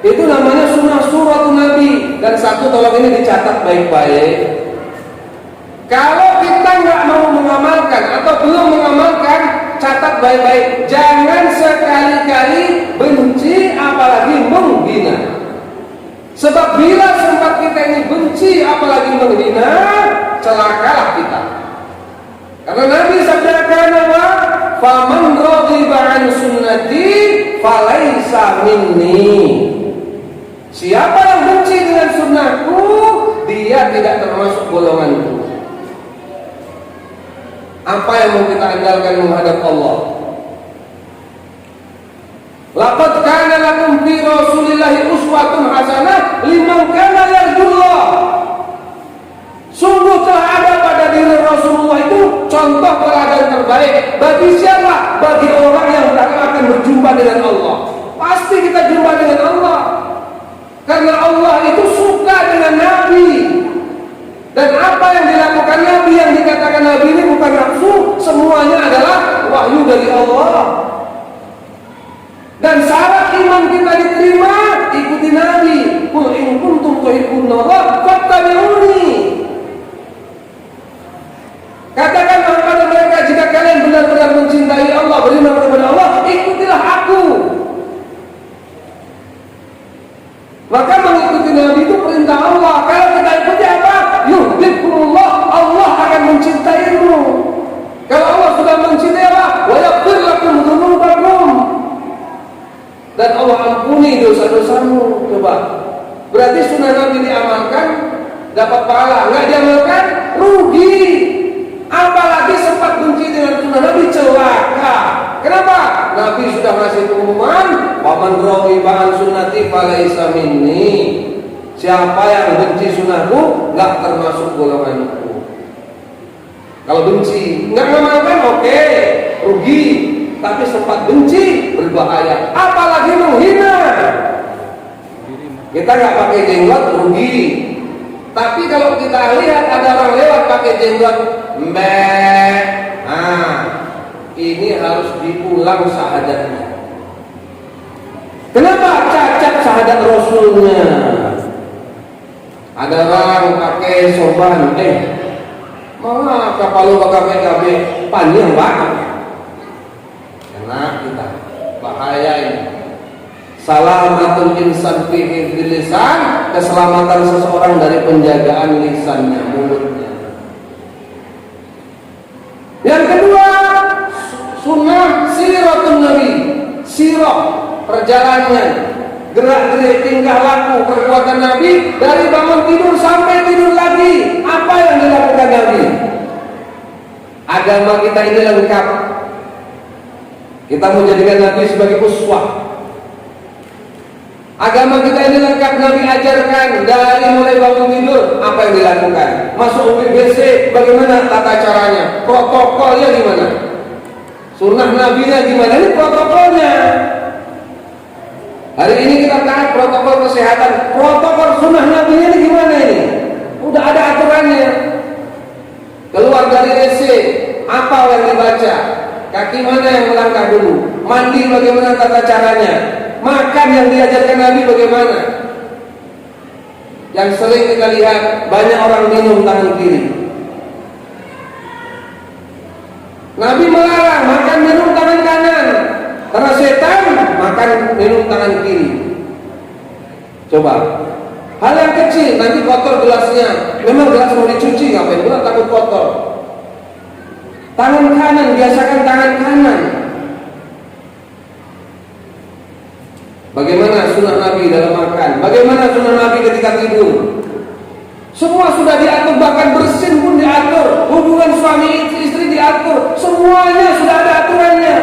Itu namanya sunnah suratun Nabi. Dan satu, tolong ini dicatat baik-baik. Kalau kita nggak mau mengamalkan atau belum mengamalkan, catat baik-baik. Jangan sekali-kali benci, apalagi menghina. Sebab bila sempat kita ini benci, apalagi menghina, celakalah kita. Karena Nabi sabdakan apa? faman raghiba an sunnati falaisa minni. Siapa yang benci dengan sunnahku, dia tidak termasuk golonganku. Apa yang mau kita andalkan menghadap Allah? Laqad kana lakum fi Rasulillahi uswatun hasanah liman kana yarjullah. Sungguh telah ada pada diri Rasulullah itu contoh teladan terbaik. Bagi siapa? Bagi orang yang akan berjumpa dengan Allah. Pasti kita jumpa dengan Allah. Karena Allah itu suka dengan Nabi. Dan apa yang dilakukan Nabi, yang dikatakan Nabi ini bukan nafsu, semuanya adalah wahyu dari Allah. Dan syarat iman kita diterima, ikuti Nabi. Qul in kuntum tuhibbunallaha fattabi'uni. Katakan kepada mereka, jika kalian benar-benar mencintai Allah, beriman kepada Allah, ikutilah aku. Maka mengikuti Nabi itu perintah Allah. Kalau kita ikuti apa? Yuhibbukumullah, Allah akan mencintaimu. Kalau Allah sudah mencintai apa? Wa yaghfir lakum dzunubakum. Dan Allah ampuni dosa-dosamu. Coba. Berarti sunnah Nabi diamalkan, dapat pahala. Enggak diamalkan, rugi. Apalagi sempat benci dengan sunnah Nabi, celaka. Kenapa? Nabi sudah ngasih pengumuman, "Waman raghiba an sunnati falaisa minni." Siapa yang benci sunnahku, enggak termasuk golonganku. Kalau benci, enggak ngamalkan, oke, rugi. Tapi sempat benci, berbahaya. Apalagi menghina. Kita nggak pakai jenggot, rugi. Tapi kalau kita lihat ada orang lewat pakai jenggot, ini harus diulang syahadatnya. Kenapa? Cacat syahadat Rasulnya. Ada orang pakai sorban, malah kapal lu PKB panjang banget. Enak kita, bahaya ini. Salamatul insan fi hifdzil lisan, keselamatan seseorang dari penjagaan lisannya, mulutnya. Yang kedua, sunnah siratun Nabi, sirah, perjalanan, gerak-gerik, tingkah laku, perbuatan Nabi dari bangun tidur sampai tidur lagi. Apa yang dilakukan Nabi? Agama kita ini lengkap. Kita mau jadikan Nabi sebagai uswah. Agama kita ini lengkap. Nabi ajarkan dari mulai bangun tidur apa yang dilakukan. Masuk WC bagaimana tata caranya, protokolnya gimana, sunnah Nabi-nya gimana, ini protokolnya. Hari ini kita taat protokol kesehatan, protokol sunnah Nabi-nya ini gimana ini? Udah ada aturannya. Keluar dari WC, apa yang dibaca? Kaki mana yang melangkah dulu? Mandi bagaimana tata caranya? Makan yang diajarkan Nabi bagaimana? Yang sering kita lihat banyak orang minum tangan kiri. Nabi melarang makan minum tangan kanan, karena setan makan minum tangan kiri. Coba, hal yang kecil, nanti kotor gelasnya. Memang gelas mau dicuci, ngapain pula takut kotor. Tangan kanan, biasakan tangan kanan. Bagaimana sunnah Nabi dalam makan? Bagaimana sunnah Nabi ketika tidur? Semua sudah diatur, bahkan bersin pun diatur. Hubungan suami istri diatur. Semuanya sudah ada aturannya.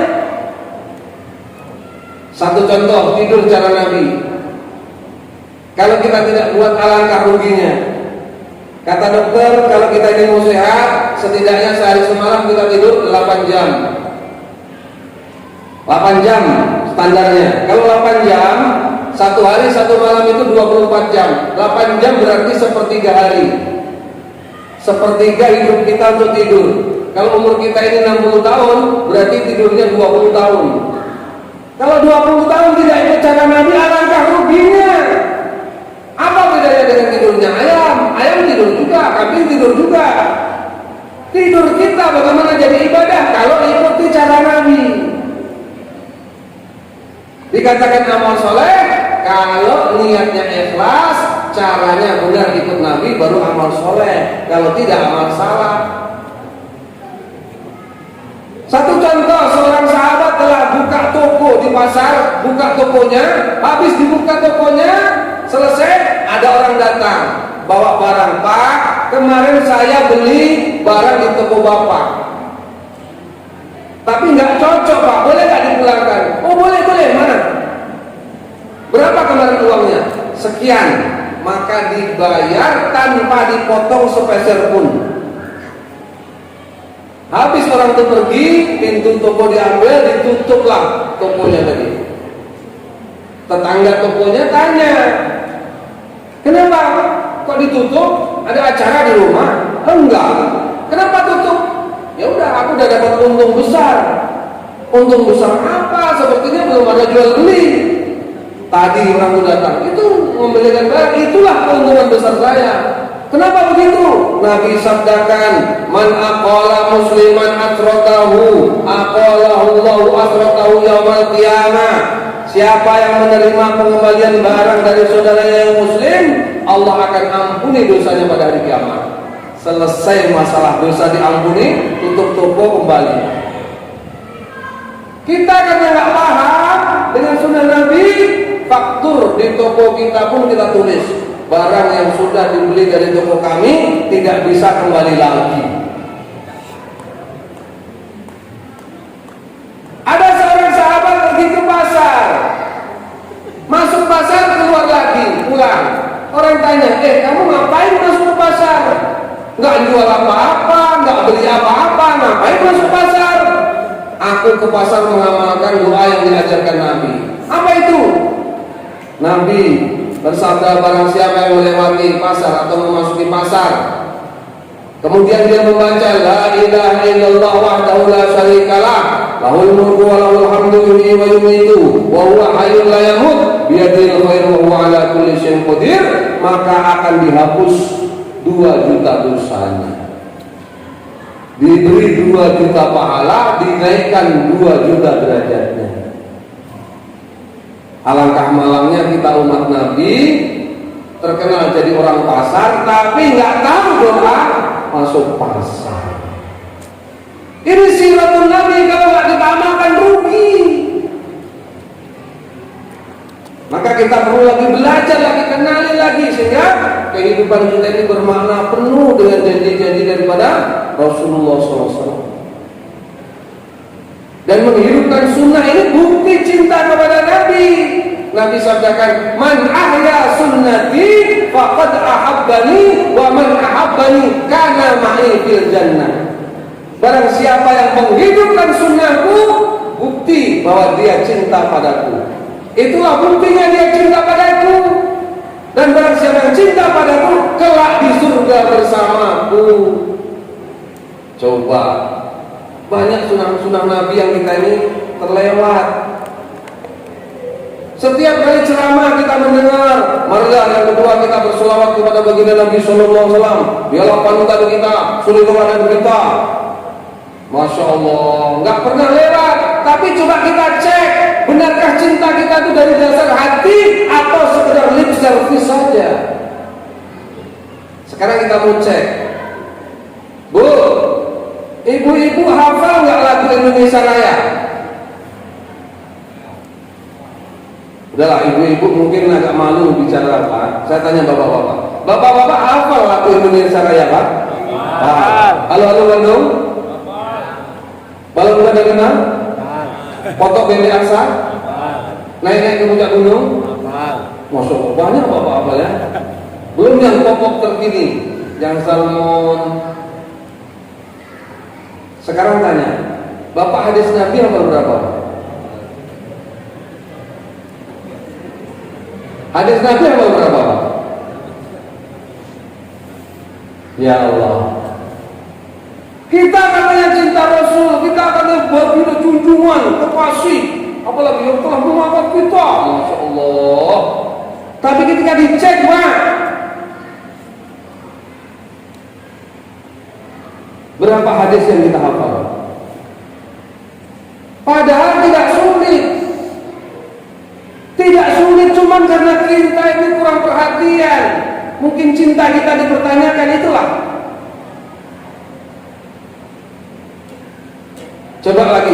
Satu contoh tidur cara Nabi. Kalau kita tidak buat, alangkah ruginya. Kata dokter, kalau kita ingin mau sehat, setidaknya sehari semalam kita tidur 8 jam. 8 jam standarnya. Kalau 8 jam, satu hari satu malam itu 24 jam. 8 jam berarti sepertiga hari. Sepertiga hidup kita untuk tidur. Kalau umur kita ini 60 tahun, berarti tidurnya 20 tahun. Kalau 20 tahun tidak ikut cara Nabi, alangkah ruginya. Apa bedanya dengan tidurnya ayam? Ayam tidur juga, kambing tidur juga. Tidur kita bagaimana jadi ibadah kalau ikuti cara Nabi. Dikatakan amal soleh kalau niatnya ikhlas, caranya benar ikut Nabi, baru amal soleh. Kalau tidak, amal salah. Satu contoh, seorang sahabat telah buka toko di pasar, buka tokonya, habis dibuka tokonya, selesai, ada orang datang, bawa barang. Pak, kemarin saya beli barang di toko Bapak, tapi nggak cocok Pak, boleh nggak dipulangkan? Oh boleh, mana? Berapa kemarin uangnya? Sekian. Maka dibayar tanpa dipotong sepeser pun. Habis orang itu pergi, pintu toko diambil, ditutuplah tokonya tadi. Tetangga tokonya tanya, kenapa kok ditutup? Ada acara di rumah? Enggak. Kenapa tutup? Ya udah, aku udah dapat untung besar. Untung besar apa? Sepertinya belum ada jual beli. Tadi orang itu datang, itu membelikan barang, itulah keuntungan besar saya. Kenapa begitu? Nabi sabdakan, man aqala musliman asrotahu, aqalahu Allahu asrotahu yaumal qiyamah. Siapa yang menerima pengembalian barang dari saudaranya yang muslim, Allah akan ampuni dosanya pada hari kiamat. Selesai masalah dosa diampuni, tutup toko kembali. Kita karena nggak paham dengan sunnah Nabi, faktur di toko kita pun kita tulis, barang yang sudah dibeli dari toko kami tidak bisa kembali lagi. Ada seorang sahabat pergi ke pasar, masuk pasar keluar lagi, pulang. Orang tanya, kamu ngapain masuk ke pasar? Nggak jual apa-apa, nggak beli apa-apa, ngapain masuk pasar? Aku ke pasar mengamalkan doa yang diajarkan Nabi. Apa itu? Nabi bersabda, barang siapa yang melewati pasar atau memasuki pasar, kemudian dia membaca la ilaha illallah wahdahu la syarikalah, lahul mulku wa lahul hamdu yuhyi wa yumiitu wa huwa hayyun la yamut biyadihil khairu wa huwa ala kulli syai'in qadir, maka akan dihapus 2 juta dosanya. Diberi 2 juta pahala, dinaikkan 2 juta derajatnya. Alangkah malangnya kita umat Nabi terkenal jadi orang pasar, tapi nggak tahu doa masuk pasar. Ini siratul Nabi, kalau nggak ditamakan rugi. Maka kita perlu lagi belajar, lagi kenali lagi, sehingga kehidupan kita ini bermakna penuh dengan janji-janji daripada Rasulullah SAW. Dan menghidupkan sunnah ini bukti cinta kepada Nabi. Nabi sabdakan, man ahya sunnati faqad ahabbani wa man ahabbani kana ma'i fil jannah. Barang siapa yang menghidupkan sunnahku, bukti bahwa dia cinta padaku. Itulah buktinya dia cinta padaku. Dan barang siapa yang cinta padaku, kelak di surga bersamaku. Coba, banyak sunnah-sunnah Nabi yang kita ini terlewat. Setiap kali ceramah kita mendengar, marilah yang kedua kita bersolawat kepada baginda Nabi Sallallahu Alaihi Wasallam. Dialah panutan kita, suri teladan kita. Masya Allah, nggak pernah lewat. Tapi coba kita cek, benarkah cinta kita itu dari dasar hati atau sekedar lip service saja? Sekarang kita mau cek, Bu. Ibu-ibu hafal nggak lagu Indonesia Raya? Udahlah, ibu-ibu mungkin agak malu bicara apa. Saya tanya bapak-bapak. Bapak-bapak hafal lagu Indonesia Raya, Pak? Halo Bandung? Balon udah kenal? Foto bebek asa? Naik-naik ke puncak gunung? Masya Allah, banyak bapak hafal ya. Belum yang pokok terkini, yang salmon. Sekarang tanya, Bapak hadis Nabi hafal berapa? Hadis Nabi hafal berapa? Ya Allah, kita katanya cinta Rasul, kita katanya bagi junjungan, kekasih, apalagi yang telah mengangkat kita, Masya Allah. Tapi ketika dicek, Pak, berapa hadis yang kita hafal? Padahal tidak sulit. Tidak sulit cuma karena kita ini kurang perhatian. Mungkin cinta kita dipertanyakan, itulah. Coba lagi.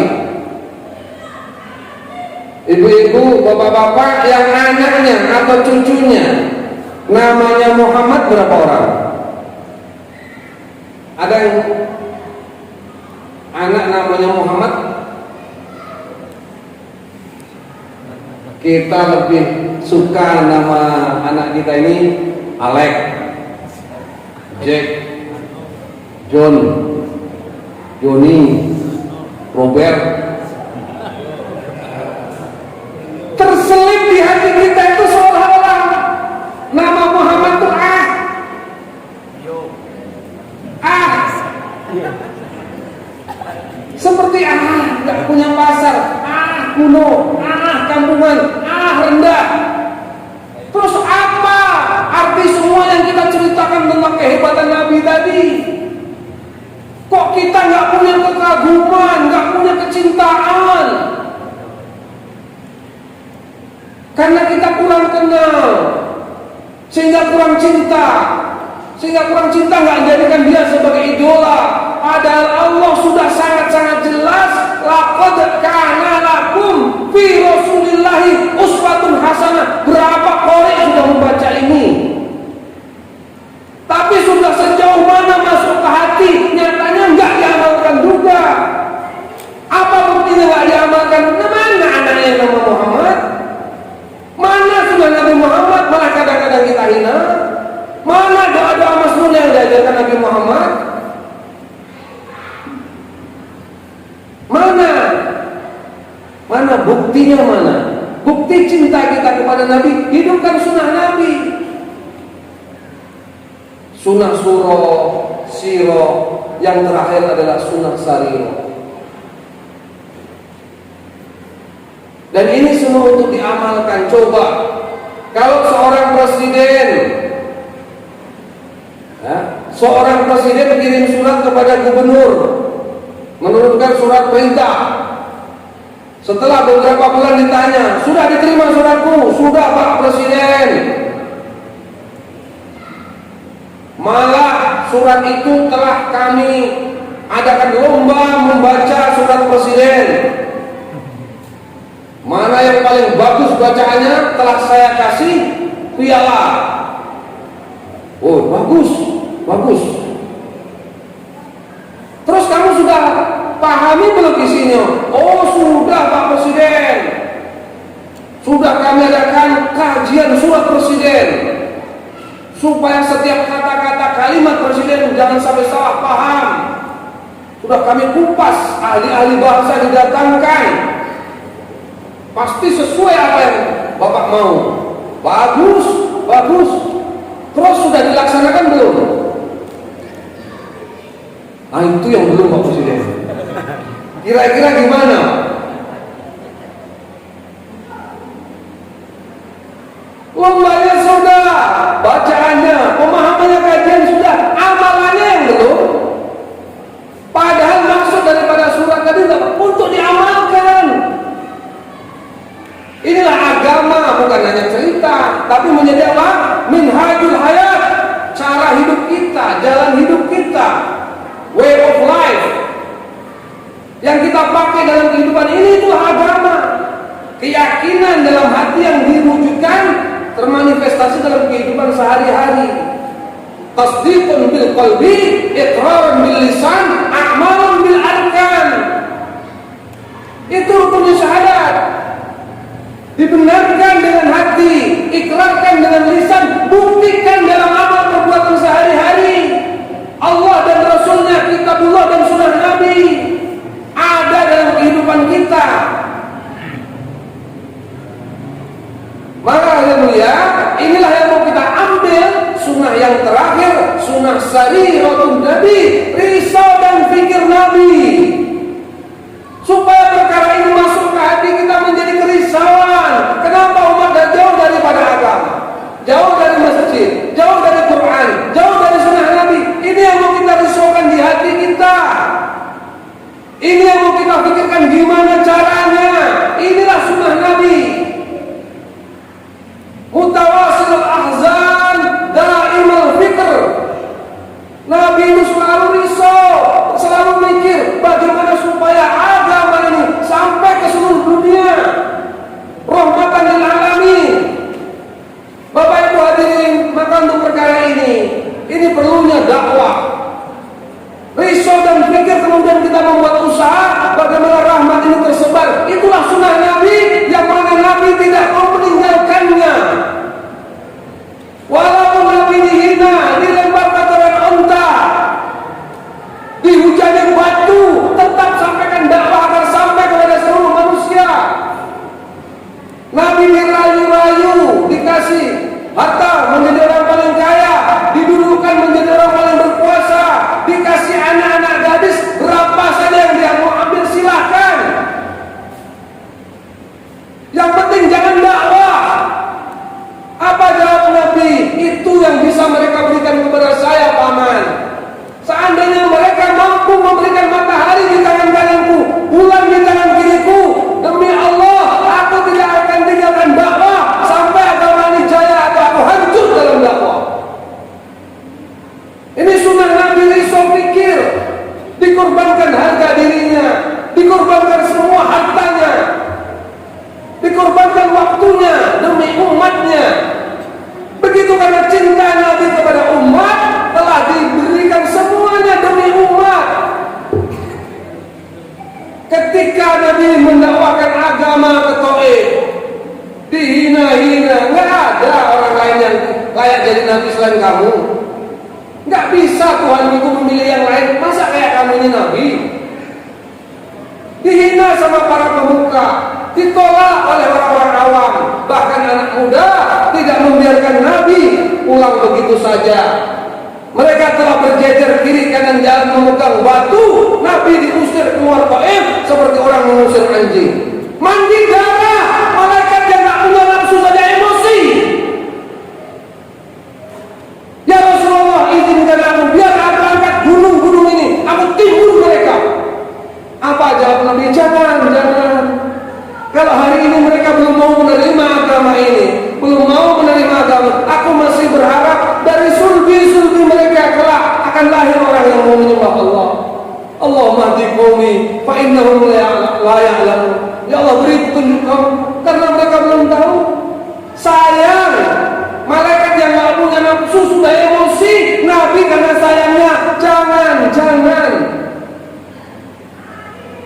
Ibu-ibu, bapak-bapak yang anaknya atau cucunya namanya Muhammad berapa orang? Ada yang anak namanya Muhammad? Kita lebih suka nama anak kita ini Alex, Jack, John, Johnny, Robert. Terselip di hati kita itu seolah-olah nama Muhammad itu seperti nggak punya pasar, kuno, kampungan, rendah. Terus apa arti semua yang kita ceritakan tentang kehebatan Nabi tadi? Kok kita nggak punya kekaguman, nggak punya kecintaan? Karena kita kurang kenal, sehingga kurang cinta. Sehingga kurang cinta nggak jadikan dia sebagai idola. Padahal Allah sudah sangat-sangat jelas, laqad kana lakum fi Rasulillahi uswatun hasanah. Berapa qori sudah membaca ini? Tapi sudah sejauh mana masuk ke hati? Nyatanya nggak diamalkan juga. Apa buktinya nggak diamalkan? Mana anaknya yang nama Muhammad? Mana sunnah Nabi Muhammad? Malah kadang-kadang kita hina. Mana doa-doa masnun yang diajarkan Nabi Muhammad? Mana buktinya mana? Bukti cinta kita kepada Nabi, hidupkan sunnah Nabi. Sunnah surah, sirah, yang terakhir adalah sunnah sarirah. Dan ini semua untuk diamalkan. Coba kalau seorang presiden mengirim surat kepada gubernur, menurunkan surat perintah. Setelah beberapa bulan ditanya, sudah diterima suratku? Sudah Pak Presiden. Malah surat itu telah kami adakan lomba membaca surat Presiden. Mana yang paling bagus bacaannya telah saya kasih piala. Oh, bagus. Terus kamu sudah pahami belum isinya? Oh, sudah Pak Presiden. Sudah kami adakan kajian surat Presiden, supaya setiap kata-kata kalimat Presiden jangan sampai salah paham. Sudah kami kupas, ahli-ahli bahasa didatangkan. Pasti sesuai apa yang Bapak mau. Bagus. Terus sudah dilaksanakan belum? Nah, itu yang belum Pak Presiden. Kira-kira gimana? Lombanya sudah, bacaannya, pemahamannya, kajian sudah, amalannya yang belum. Padahal maksud daripada surat tadi untuk diamalkan. Inilah agama, bukan hanya cerita, tapi menjadi apa? Minhajul hayat, cara hidup kita, jalan hidup kita, way of life yang kita pakai dalam kehidupan ini. Itulah agama. Keyakinan dalam hati yang diwujudkan, termanifestasi dalam kehidupan sehari-hari. Tasdiqun bil qalbi, iqrarun bil lisan, a'malun bil arkan. Itu rukun syahadat. Dibenarkan dengan hati, ikrarkan dengan lisan, buktikan dalam amal perbuatan sehari-hari. Allah dan Rasulnya, kitabullah dan sunnah Nabi ada dalam kehidupan kita. Maka haleluya, inilah yang mau kita ambil, sunnah yang terakhir, sunnah sariratun Nabi, risau dan fikir Nabi. Supaya perkara ini masuk ke hati kita menjadi kerisauan. Kenapa umat dah jauh daripada agama, jauh dari masjid, jauh dari Quran, jauh dari sunnah Nabi? Ini yang mau kita risaukan di hati kita. Ini yang mau kita pikirkan gimana caranya. Inilah sunnah Nabi. Mutawasil ahzan, daimul fikr. Nabi itu selalu risau, selalu mikir Maka untuk perkara ini perlunya dakwah. Risau dan pikir kemudian kita membuat usaha bagaimana rahmat ini tersebar. Itulah sunnah Nabi yang mana Nabi tidak mau meninggalkannya. Walaupun Nabi dihina, dilempar kotoran unta, dihujani batu, tetap sampaikan dakwah agar sampai kepada seluruh manusia. Nabi dirayu-rayu, dikasih harta menjadi orang paling kaya, didudukan menjadi orang paling berkuasa, dikasih anak-anak gadis berapa saja yang dia mau ambil silahkan. Yang penting jangan dakwah. Apa jawab Nabi? Itu yang bisa mereka berikan kepada saya, paman. Seandainya mereka mampu memberikan matahari di tangan kananku, bulan di tangan kiriku, demi Allah aku tidak akan tinggalkan dakwah sampai agama ini jaya atau aku hancur dalam dakwah. Ini sunnah Nabi. Risau pikir, dikorbankan harga dirinya, dikorbankan semua hartanya, dikorbankan waktunya demi umatnya. Begitu karena cinta Nabi kepada umat, telah diberikan semuanya demi umat. Ketika Nabi mendakwakan agama ke Taif, dihina-hina, nggak ada orang lain yang layak jadi Nabi selain kamu. Nggak bisa Tuhan itu memilih yang lain. Masa kayak kamu ini Nabi? Dihina sama para pemuka, ditolak oleh orang-orang awam, bahkan anak muda tidak membiarkan Nabi pulang begitu saja. Mereka telah berjejer kiri kanan jalan memegang batu. Nabi diusir keluar Taif seperti orang mengusir anjing. Mandi darah, malaikat yang tak punya nafsu saja emosi. Ya Rasulullah, izinkan aku, biar aku angkat gunung-gunung ini, aku timbun mereka. Apa jawab Nabi? Jangan. Kalau hari ini mereka belum mau menerima agama ini, belum mau menerima agama, aku masih berharap dari sulbi-sulbi mereka kelak akan lahir orang yang mau menyembah Allah. Allahumma hdi qaumi fa innahum la ya'lamun. Ya Allah, beri petunjuk kamu karena mereka belum tahu. Sayang, malaikat yang gak punya nafsu sudah emosi. Nabi karena sayangnya jangan.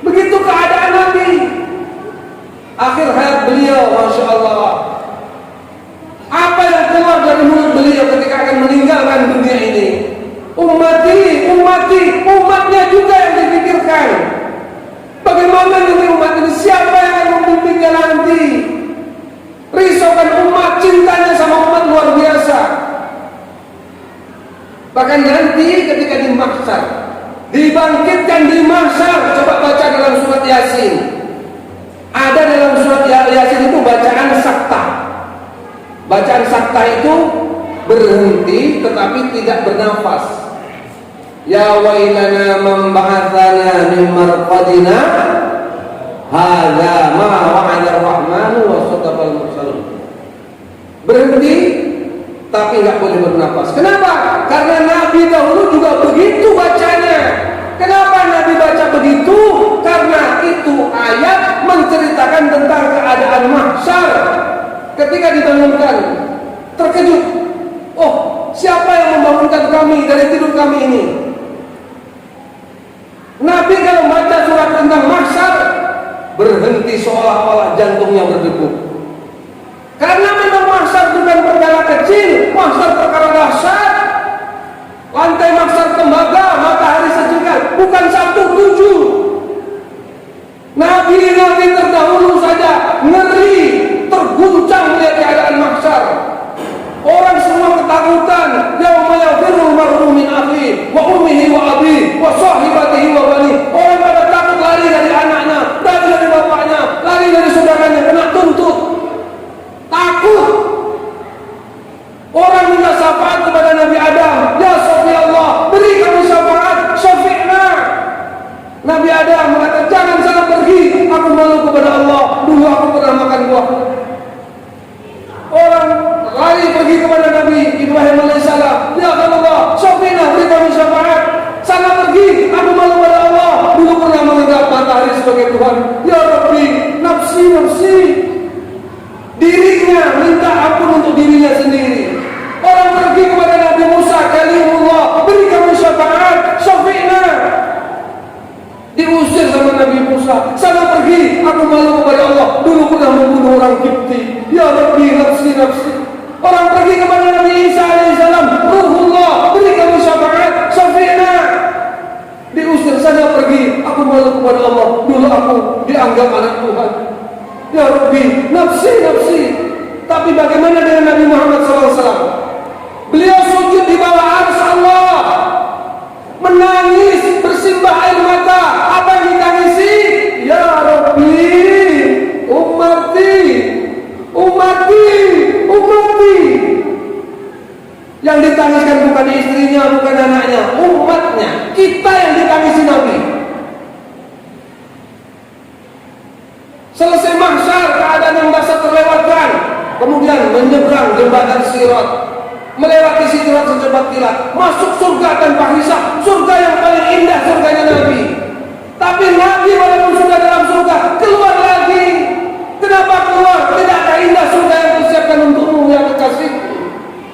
Begitu keadaan Nabi. Akhir hayat beliau, Masya Allah, apa yang keluar dari mulut beliau ketika akan meninggalkan dunia ini? Umatnya juga yang dipikirkan. Bagaimana nanti umat ini? Siapa yang akan memimpinnya nanti? Risaukan umat, cintanya sama umat luar biasa. Bahkan nanti ketika di mahsyar, dibangkitkan di mahsyar, coba baca dalam surat Yasin. Ada dalam surat Yasin itu bacaan sakta. Bacaan sakta itu berhenti tetapi tidak bernafas. Ya wailana man ba'atsana min marqadina hadza ma wa'ada ar-rahmanu wa sadaqal mursalun. Berhenti tapi nggak boleh bernafas. Kenapa? Karena Nabi dahulu juga begitu bacanya. Kenapa Nabi baca begitu? Karena itu ayat menceritakan tentang keadaan mahsyar. Ketika dibangunkan, terkejut. Oh, siapa yang membangunkan kami dari tidur kami ini? Nabi kalau baca surat tentang mahsyar, berhenti seolah-olah jantungnya berdegup. Karena memang mahsyar bukan perkara kecil, mahsyar perkara dahsyat. Lantai mahsyar tembaga, matahari sejikat, bukan 1-7. Nabi terdahulu saja ngeri, terguncang melihat keadaan mahsyar. Orang semua ketakutan. Yauma yafirrul mar'u min akhihi wa ummihi wa abihi wa sahibatihi wa banihi. Orang pada takut lari dari anaknya, lari dari bapaknya, lari dari saudaranya, kena tuntut. Takut. Orang minta syafaat kepada Nabi Adam. Ya Sofi Allah, beri kami syafaat, syafi'na. Nabi Adam mengatakan, jangan sana pergi, aku malu kepada Allah. Dulu aku pernah makan buah. Orang lari pergi kepada Nabi Ibrahim alaihissalam. Ya Allah, syafi'na, beri kami syafaat. Sana pergi, aku malu surga. Sana pergi, aku malu kepada Allah. Dulu pernah membunuh orang Kipti. Ya Rabbi, nafsi, nafsi. Orang pergi kepada Nabi Isa alaihissalam, Ruhullah, beri kami syafaat, syafi'na. Diusir, sana pergi, aku malu kepada Allah. Dulu aku dianggap anak Tuhan. Ya Rabbi, nafsi, nafsi. Tapi bagaimana dengan Nabi Muhammad SAW? Beliau sujud di bawah arsy Allah, menangis, bersimbah air mata. Apa yang ditangisi? Ya Rabbi, ummati, ummati, ummati. Yang ditangiskan bukan istrinya, bukan anaknya, umatnya. Kita yang ditangisi Nabi. Selesai mahsyar, keadaan yang merasa terlewatkan, kemudian menyeberang jembatan Sirat, melewati Sirat secepat kilat, masuk surga tanpa hisab, surga yang paling indah, surganya Nabi. Tapi Nabi walaupun sudah dalam surga, keluar lagi. Kenapa keluar? Tidakkah indah surga yang disiapkan untukmu ya kekasihku?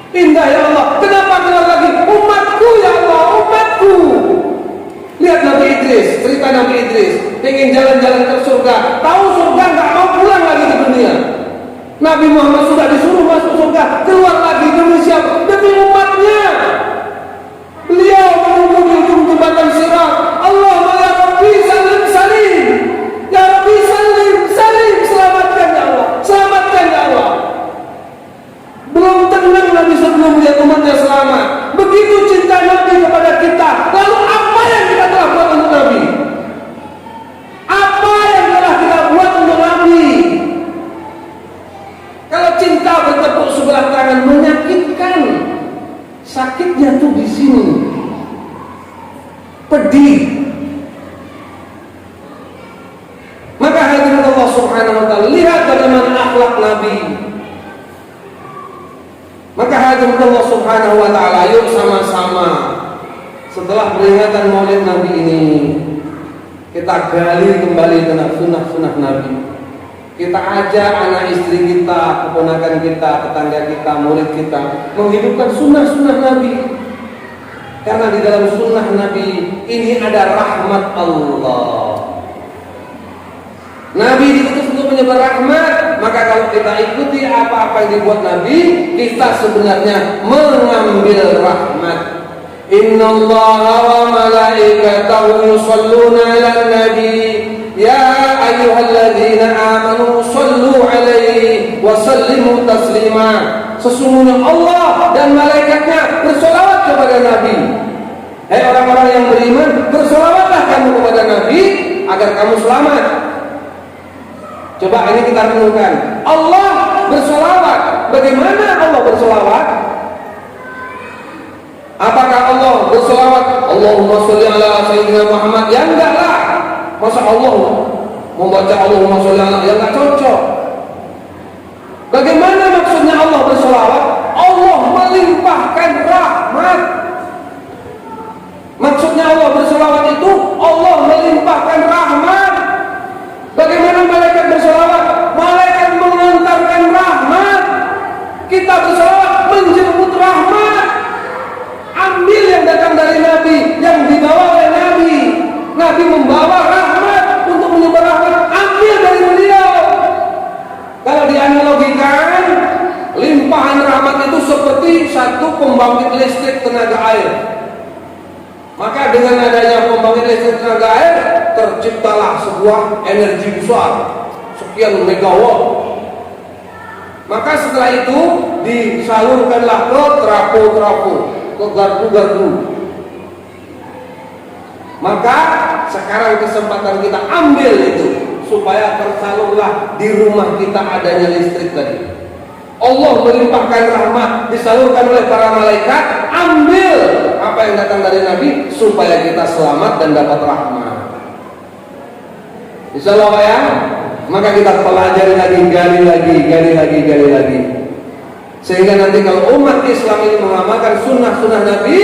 Indah ya Allah. Kenapa keluar lagi? Umatku ya Allah, umatku. Lihat Nabi Idris, cerita Nabi Idris, ingin jalan-jalan ke surga, tahu surga nggak mau pulang lagi ke dunia. Nabi Muhammad sudah disuruh masuk surga, keluar lagi demi siapa? Demi umatnya. Beliau menunggu di ujung jembatan Sirat. Allahumma ya Rabbi salim salim, ya Rabbi salim salim, selamatkan ya Allah, selamatkan ya Allah. Belum tenang Nabi sebelum melihat umatnya selamat. Begitu cinta Nabi kepada kita. Lalu apa yang kita telah buat untuk Nabi? Apa yang telah kita buat untuk Nabi? Kalau cinta bertepuk sebelah tangan menyakitkan, sakitnya tuh di sini, pedih. Maka hadirin Allah Subhanahu wa taala, lihat bagaimana akhlak Nabi. Maka hadirin Allah Subhanahu wa taala, yuk sama-sama setelah peringatan Maulid Nabi ini kita gali kembali tentang sunnah-sunnah Nabi. Kita ajak anak istri kita, keponakan kita, tetangga kita, murid kita menghidupkan sunnah-sunnah Nabi. Karena di dalam sunnah Nabi ini ada rahmat Allah. Nabi diutus untuk menyebar rahmat. Maka kalau kita ikuti apa-apa yang dibuat Nabi, kita sebenarnya mengambil rahmat. Innallaha wa malaikatahu yusholluna 'alan nabi. Ya ayyuhalladzina amanu shallu 'alaihi wa sallimu taslima. Sesungguhnya Allah dan malaikatnya bersolawat kepada Nabi. Hai orang-orang yang beriman, bersolawatlah kamu kepada Nabi agar kamu selamat. Coba ini kita renungkan. Allah bersolawat. Bagaimana Allah bersolawat? Apakah Allah bersolawat Allahumma sholli ala sayyidina Muhammad? Ya enggak lah. Masa Allah membaca Allahumma sholli ala, ya enggak cocok. Bagaimana maksudnya Allah bersolawat? Allah melimpahkan rahmat. Maksudnya Allah bersolawat itu Allah melimpahkan rahmat. Bagaimana malaikat bersolawat? Malaikat mengantarkan rahmat. Kita bersolawat menjemput rahmat. Ambil yang datang dari Nabi, yang dibawa oleh Nabi. Nabi membawa rahmat untuk menyebar rahmat. Ambil dari beliau. Kalau dianalogikan, limpahan rahmat itu seperti satu pembangkit listrik tenaga air. Maka dengan adanya pembangkit listrik tenaga air, terciptalah sebuah energi besar, sekian megawatt. Maka setelah itu disalurkanlah ke trafo-trafo, ke gardu-gardu. Maka sekarang kesempatan kita ambil itu, supaya tersalurlah di rumah kita adanya listrik tadi. Allah melimpahkan rahmat, disalurkan oleh para malaikat. Ambil apa yang datang dari Nabi supaya kita selamat dan dapat rahmat. Insyaallah ya. Maka kita pelajari lagi, gali lagi. Sehingga nanti kalau umat Islam ini mengamalkan sunnah-sunnah Nabi,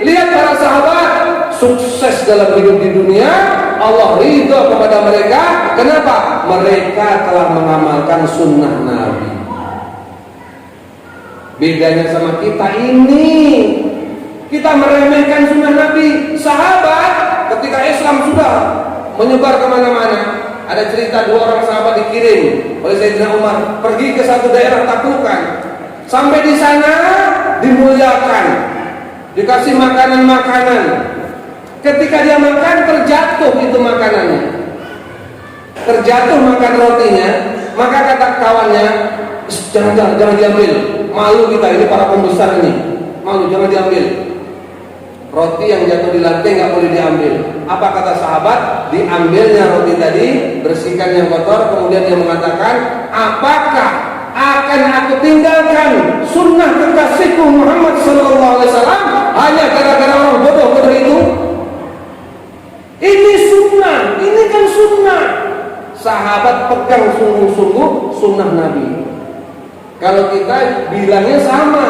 lihat para sahabat sukses dalam hidup di dunia. Allah ridha kepada mereka. Kenapa? Mereka telah mengamalkan sunnah Nabi. Bedanya sama kita ini, kita meremehkan sunnah Nabi. Sahabat ketika Islam sudah menyebar kemana-mana, ada cerita dua orang sahabat dikirim oleh Sayyidina Umar pergi ke satu daerah taklukan. Sampai di sana dimuliakan, dikasih makanan-makanan. Ketika dia makan terjatuh itu makanannya, terjatuh makan rotinya. Maka kata kawannya, jangan diambil, malu kita ini para pembesar ini, malu, jangan diambil. Roti yang jatuh di lantai nggak boleh diambil. Apa kata sahabat? Diambilnya roti tadi, bersihkan yang kotor. Kemudian dia mengatakan, apakah akan aku tinggalkan sunnah kekasihku Muhammad SAW hanya gara-gara orang bodoh itu? Ini sunnah, ini kan sunnah. Sahabat pegang sungguh-sungguh sunnah Nabi. Kalau kita bilangnya sama,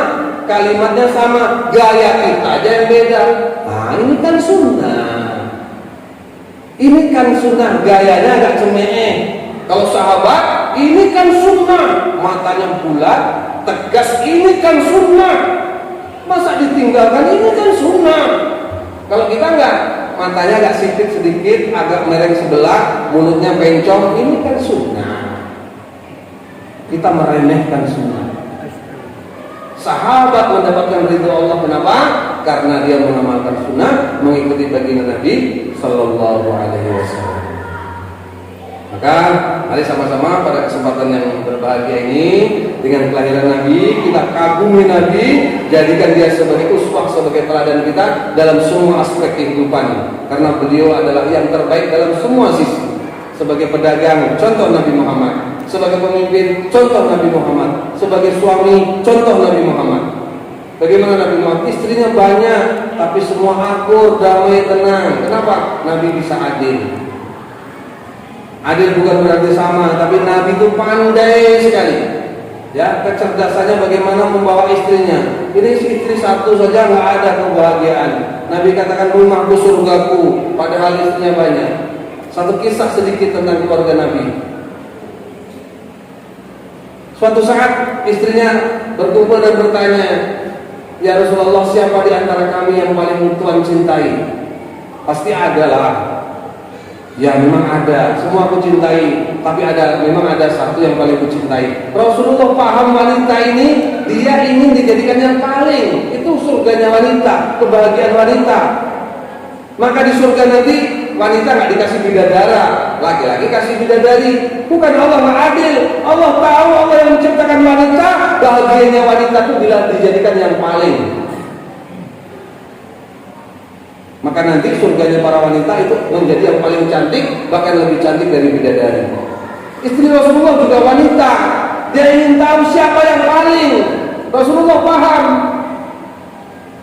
kalimatnya sama, gaya kita aja yang beda. Nah, ini kan sunnah. Ini kan sunnah, gayanya agak cemeh. Kalau sahabat, ini kan sunnah, matanya bulat, tegas, ini kan sunnah. Masa ditinggalkan, ini kan sunnah. Kalau kita enggak, matanya agak sipit sedikit, agak mereng sebelah, mulutnya bencong, ini kan sunnah. Kita meremehkan sunnah. Sahabat mendapatkan ridho Allah, kenapa? Karena dia mengamalkan sunnah, mengikuti baginda Nabi Sallallahu Alaihi Wasallam. Maka mari sama-sama pada kesempatan yang berbahagia ini, dengan kelahiran Nabi, kita kagumi Nabi, jadikan dia sebagai uswah, sebagai teladan kita dalam semua aspek kehidupan. Karena beliau adalah yang terbaik dalam semua sisi. Sebagai pedagang, contoh Nabi Muhammad. Sebagai pemimpin, contoh Nabi Muhammad. Sebagai suami, contoh Nabi Muhammad. Bagaimana Nabi Muhammad? Istrinya banyak, tapi semua akur, damai, tenang. Kenapa? Nabi bisa adil. Adil bukan berarti sama, tapi Nabi itu pandai sekali. Ya, kecerdasannya bagaimana membawa istrinya. Ini istri satu saja nggak ada kebahagiaan. Nabi katakan rumahku surgaku, padahal istrinya banyak. Satu kisah sedikit tentang keluarga Nabi. Suatu saat istrinya berkumpul dan bertanya, ya Rasulullah, siapa di antara kami yang paling Tuhan cintai? Pasti ada lah. Ya memang ada, semua aku cintai, tapi memang ada satu yang paling aku cintai. Rasulullah paham wanita ini, dia ingin dijadikan yang paling. Itu surganya wanita, kebahagiaan wanita. Maka di surga nanti wanita nggak dikasih bidadara, laki-laki kasih bidadari. Bukan Allah nggak adil. Allah tahu, Allah yang menciptakan wanita, bahagianya wanita itu bila dijadikan yang paling. Maka nanti surganya para wanita itu menjadi yang paling cantik, bahkan lebih cantik dari bidadari. Istri Rasulullah juga wanita, dia ingin tahu siapa yang paling. Rasulullah paham.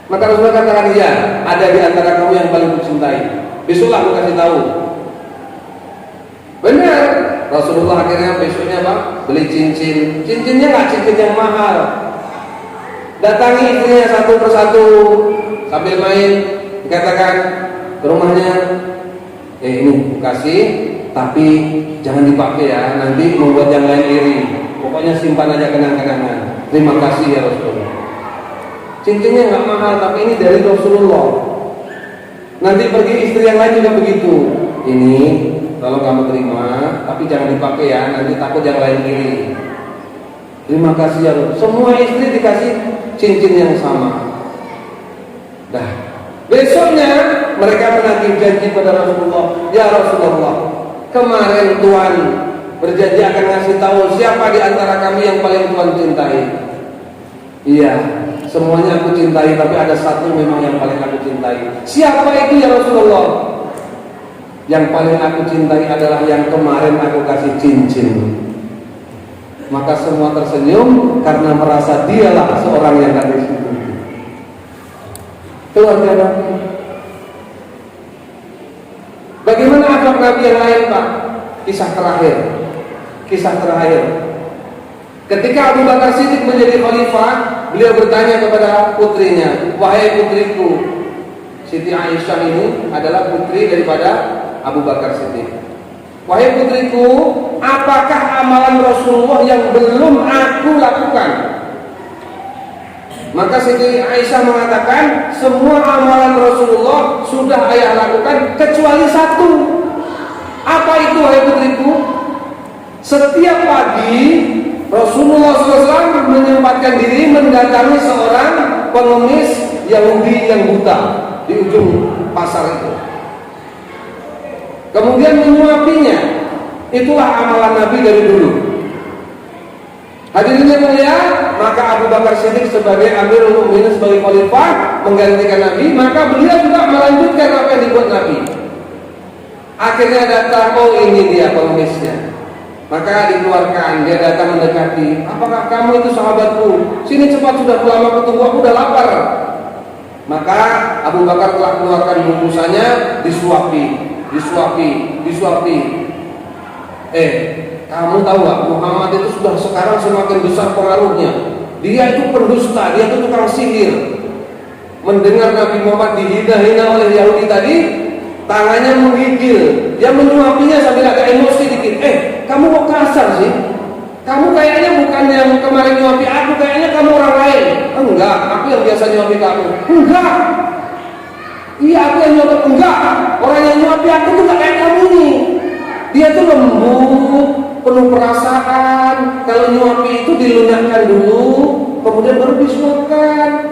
Maka Rasulullah katakan, ya, ada di antara kamu yang paling kucintai. Besoklah aku kasih tahu. Benar. Rasulullah akhirnya besoknya apa? Beli cincin. Cincinnya nggak cincin yang mahal. Datangi istrinya satu persatu sambil main. Dikatakan ke rumahnya, ini kasih, tapi jangan dipakai ya, nanti membuat yang lain iri. Pokoknya simpan aja kenang-kenangan. Terima kasih ya Rasulullah. Cincinnya nggak mahal, tapi ini dari Rasulullah. Nanti pergi istri yang lain juga begitu. Ini kalau kamu terima, tapi jangan dipakai ya, nanti takut yang lain iri. Terima kasih ya Rasulullah. Semua istri dikasih cincin yang sama. Dah. Besoknya mereka menagih janji pada Rasulullah. Ya Rasulullah, kemarin Tuhan berjanji akan ngasih tahu siapa di antara kami yang paling Tuhan cintai. Iya, semuanya aku cintai, tapi ada satu memang yang paling aku cintai. Siapa itu ya Rasulullah? Yang paling aku cintai adalah yang kemarin aku kasih cincin. Maka semua tersenyum karena merasa dialah seorang yang kasih cincin. Keluarga Nabi. Bagaimana akhlak Nabi yang lain, Pak? Kisah terakhir. Ketika Abu Bakar Siddiq menjadi khalifah, beliau bertanya kepada putrinya, wahai putriku, Siti Aisyah ini adalah putri daripada Abu Bakar Siddiq. Wahai putriku, apakah amalan Rasulullah yang belum aku lakukan? Maka Siti Aisyah mengatakan, semua amalan Rasulullah sudah ayah lakukan kecuali satu. Apa itu wahai putriku? Setiap pagi Rasulullah SAW menyempatkan diri mendatangi seorang pengemis Yahudi yang buta di ujung pasar itu. Kemudian menyuapinya. Itulah amalan Nabi dari dulu. Hadirin yang mulia, maka Abu Bakar Siddiq sebagai Amirul Mukminin, sebagai khalifah menggantikan Nabi, maka beliau juga melanjutkan apa yang dibuat Nabi. Akhirnya datang, oh ini dia pengemisnya. Maka dikeluarkan, dia datang mendekati. Apakah kamu itu sahabatku? Sini cepat, sudah lama ketemu, aku udah lapar. Maka Abu Bakar telah keluarkan bungkusannya, disuapi. Kamu tahu gak, Muhammad itu sudah sekarang semakin besar pengaruhnya. Dia itu pendusta, dia itu tukang sihir. Mendengar Nabi Muhammad dihina-hina oleh Yahudi tadi, tangannya menggigil. Dia menyuapinya sambil agak emosi dikit. Kamu kok kasar sih? Kamu kayaknya bukan yang kemarin nyuapi aku, kayaknya kamu orang lain. Enggak, aku yang biasa nyuapi kamu. Enggak. Iya, aku yang nyuapi. Enggak. Orang yang nyuapi aku tuh gak kayak kamu nih. Dia tuh lembut, penuh perasaan. Kalau nyuapi itu dilunakkan dulu, kemudian baru disuapkan.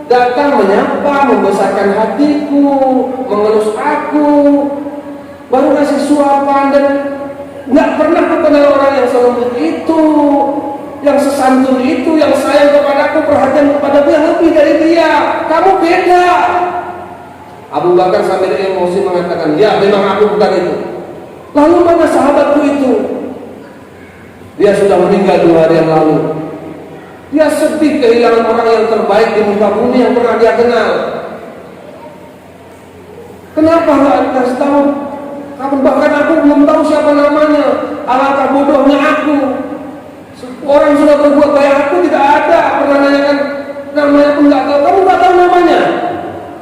Datang menyapa, membesarkan hatiku, mengelus aku, baru ngasih suapan. Dan nggak pernah aku kenal orang yang selembut itu, yang sesantun itu, yang sayang kepadaku, perhatian kepadaku yang lebih dari dia. Kamu beda. Abu Bakar sambil emosi mengatakan, ya memang aku bukan itu. Lalu mana sahabatku itu? Dia sudah meninggal 2 hari yang lalu. Dia sedih kehilangan orang yang terbaik di muka bumi yang pernah dia kenal. Kenapa nggak dikasih tahu? Bahkan aku belum tahu siapa namanya. Alangkah bodohnya aku. Orang sudah berbuat baik, aku tidak ada. Pernah nanyakan namanya pun nggak tahu. Kamu nggak tahu namanya?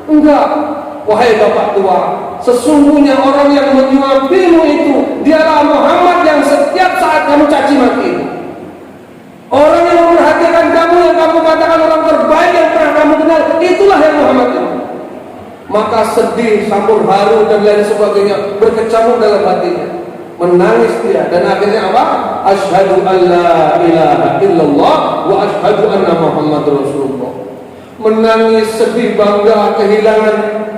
Enggak. Wahai bapak tua, sesungguhnya orang yang menyuapimu itu dialah Muhammad yang setiap saat kamu caci maki. Orang yang memperhatikan kamu, yang kamu katakan orang terbaik yang pernah kamu kenal, itulah yang Muhammad itu. Maka sedih, campur haru dan lain sebagainya berkecamuk dalam hatinya. Menangis dia, dan akhirnya apa? Asyhadu an la ilaha illallah wa asyhadu anna Muhammadur Rasulullah. Menangis, sedih, bangga, kehilangan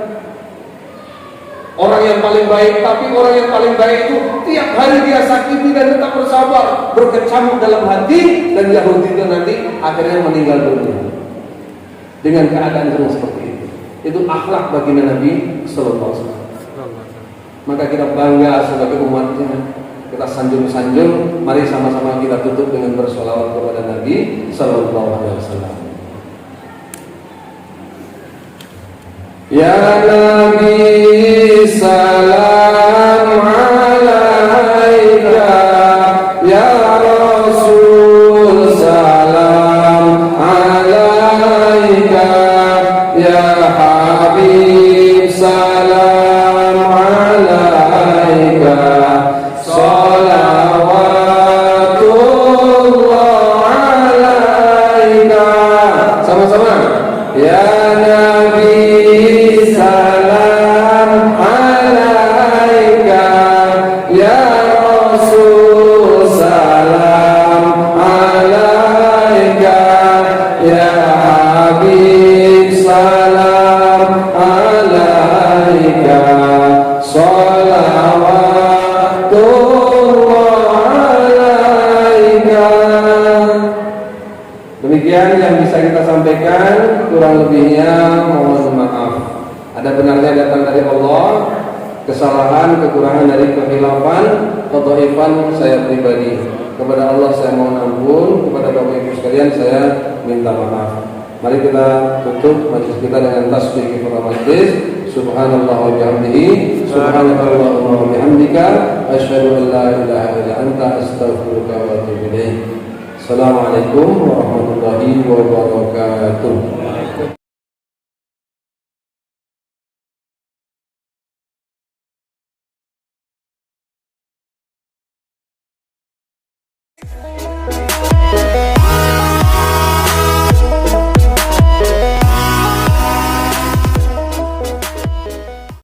orang yang paling baik. Tapi orang yang paling baik itu tiap hari dia sakiti dan tetap bersabar, berkecamuk dalam hati. Dan Yahudi itu nanti akhirnya meninggal dunia dengan keadaan yang seperti itu. Itu akhlak baginda Nabi Sallallahu Alaihi Wasallam. Maka kita bangga sebagai umatnya, kita sanjung-sanjung. Mari sama-sama kita tutup dengan bersolawat kepada Nabi Sallallahu Alaihi Wasallam. Ya Nabi salam alaika, ya Rasul salam alaika, ya Habib salam alaika, salawatullah alaika. Sama-sama. Ya Nabi salam alaika, ya Rasul salam alaika, ya Habib salam alaika, salawatullah alaika. Demikian yang bisa kita sampaikan, kurang lebihnya mohon maaf. Ada benarnya datang dari Allah, kesalahan, kekurangan dari kehilafan, ketaifan saya pribadi. Kepada Allah saya mohon ampun, kepada Bapak Ibu sekalian saya minta maaf. Mari kita tutup majlis kita dengan tasbih kepada majlis. Subhanallah wa bihamdihi, subhanakallahumma wa bihamdika, asyhadu an la ilaha illa anta, astaghfiruka wa atubu ilaik. Assalamualaikum warahmatullahi wabarakatuh.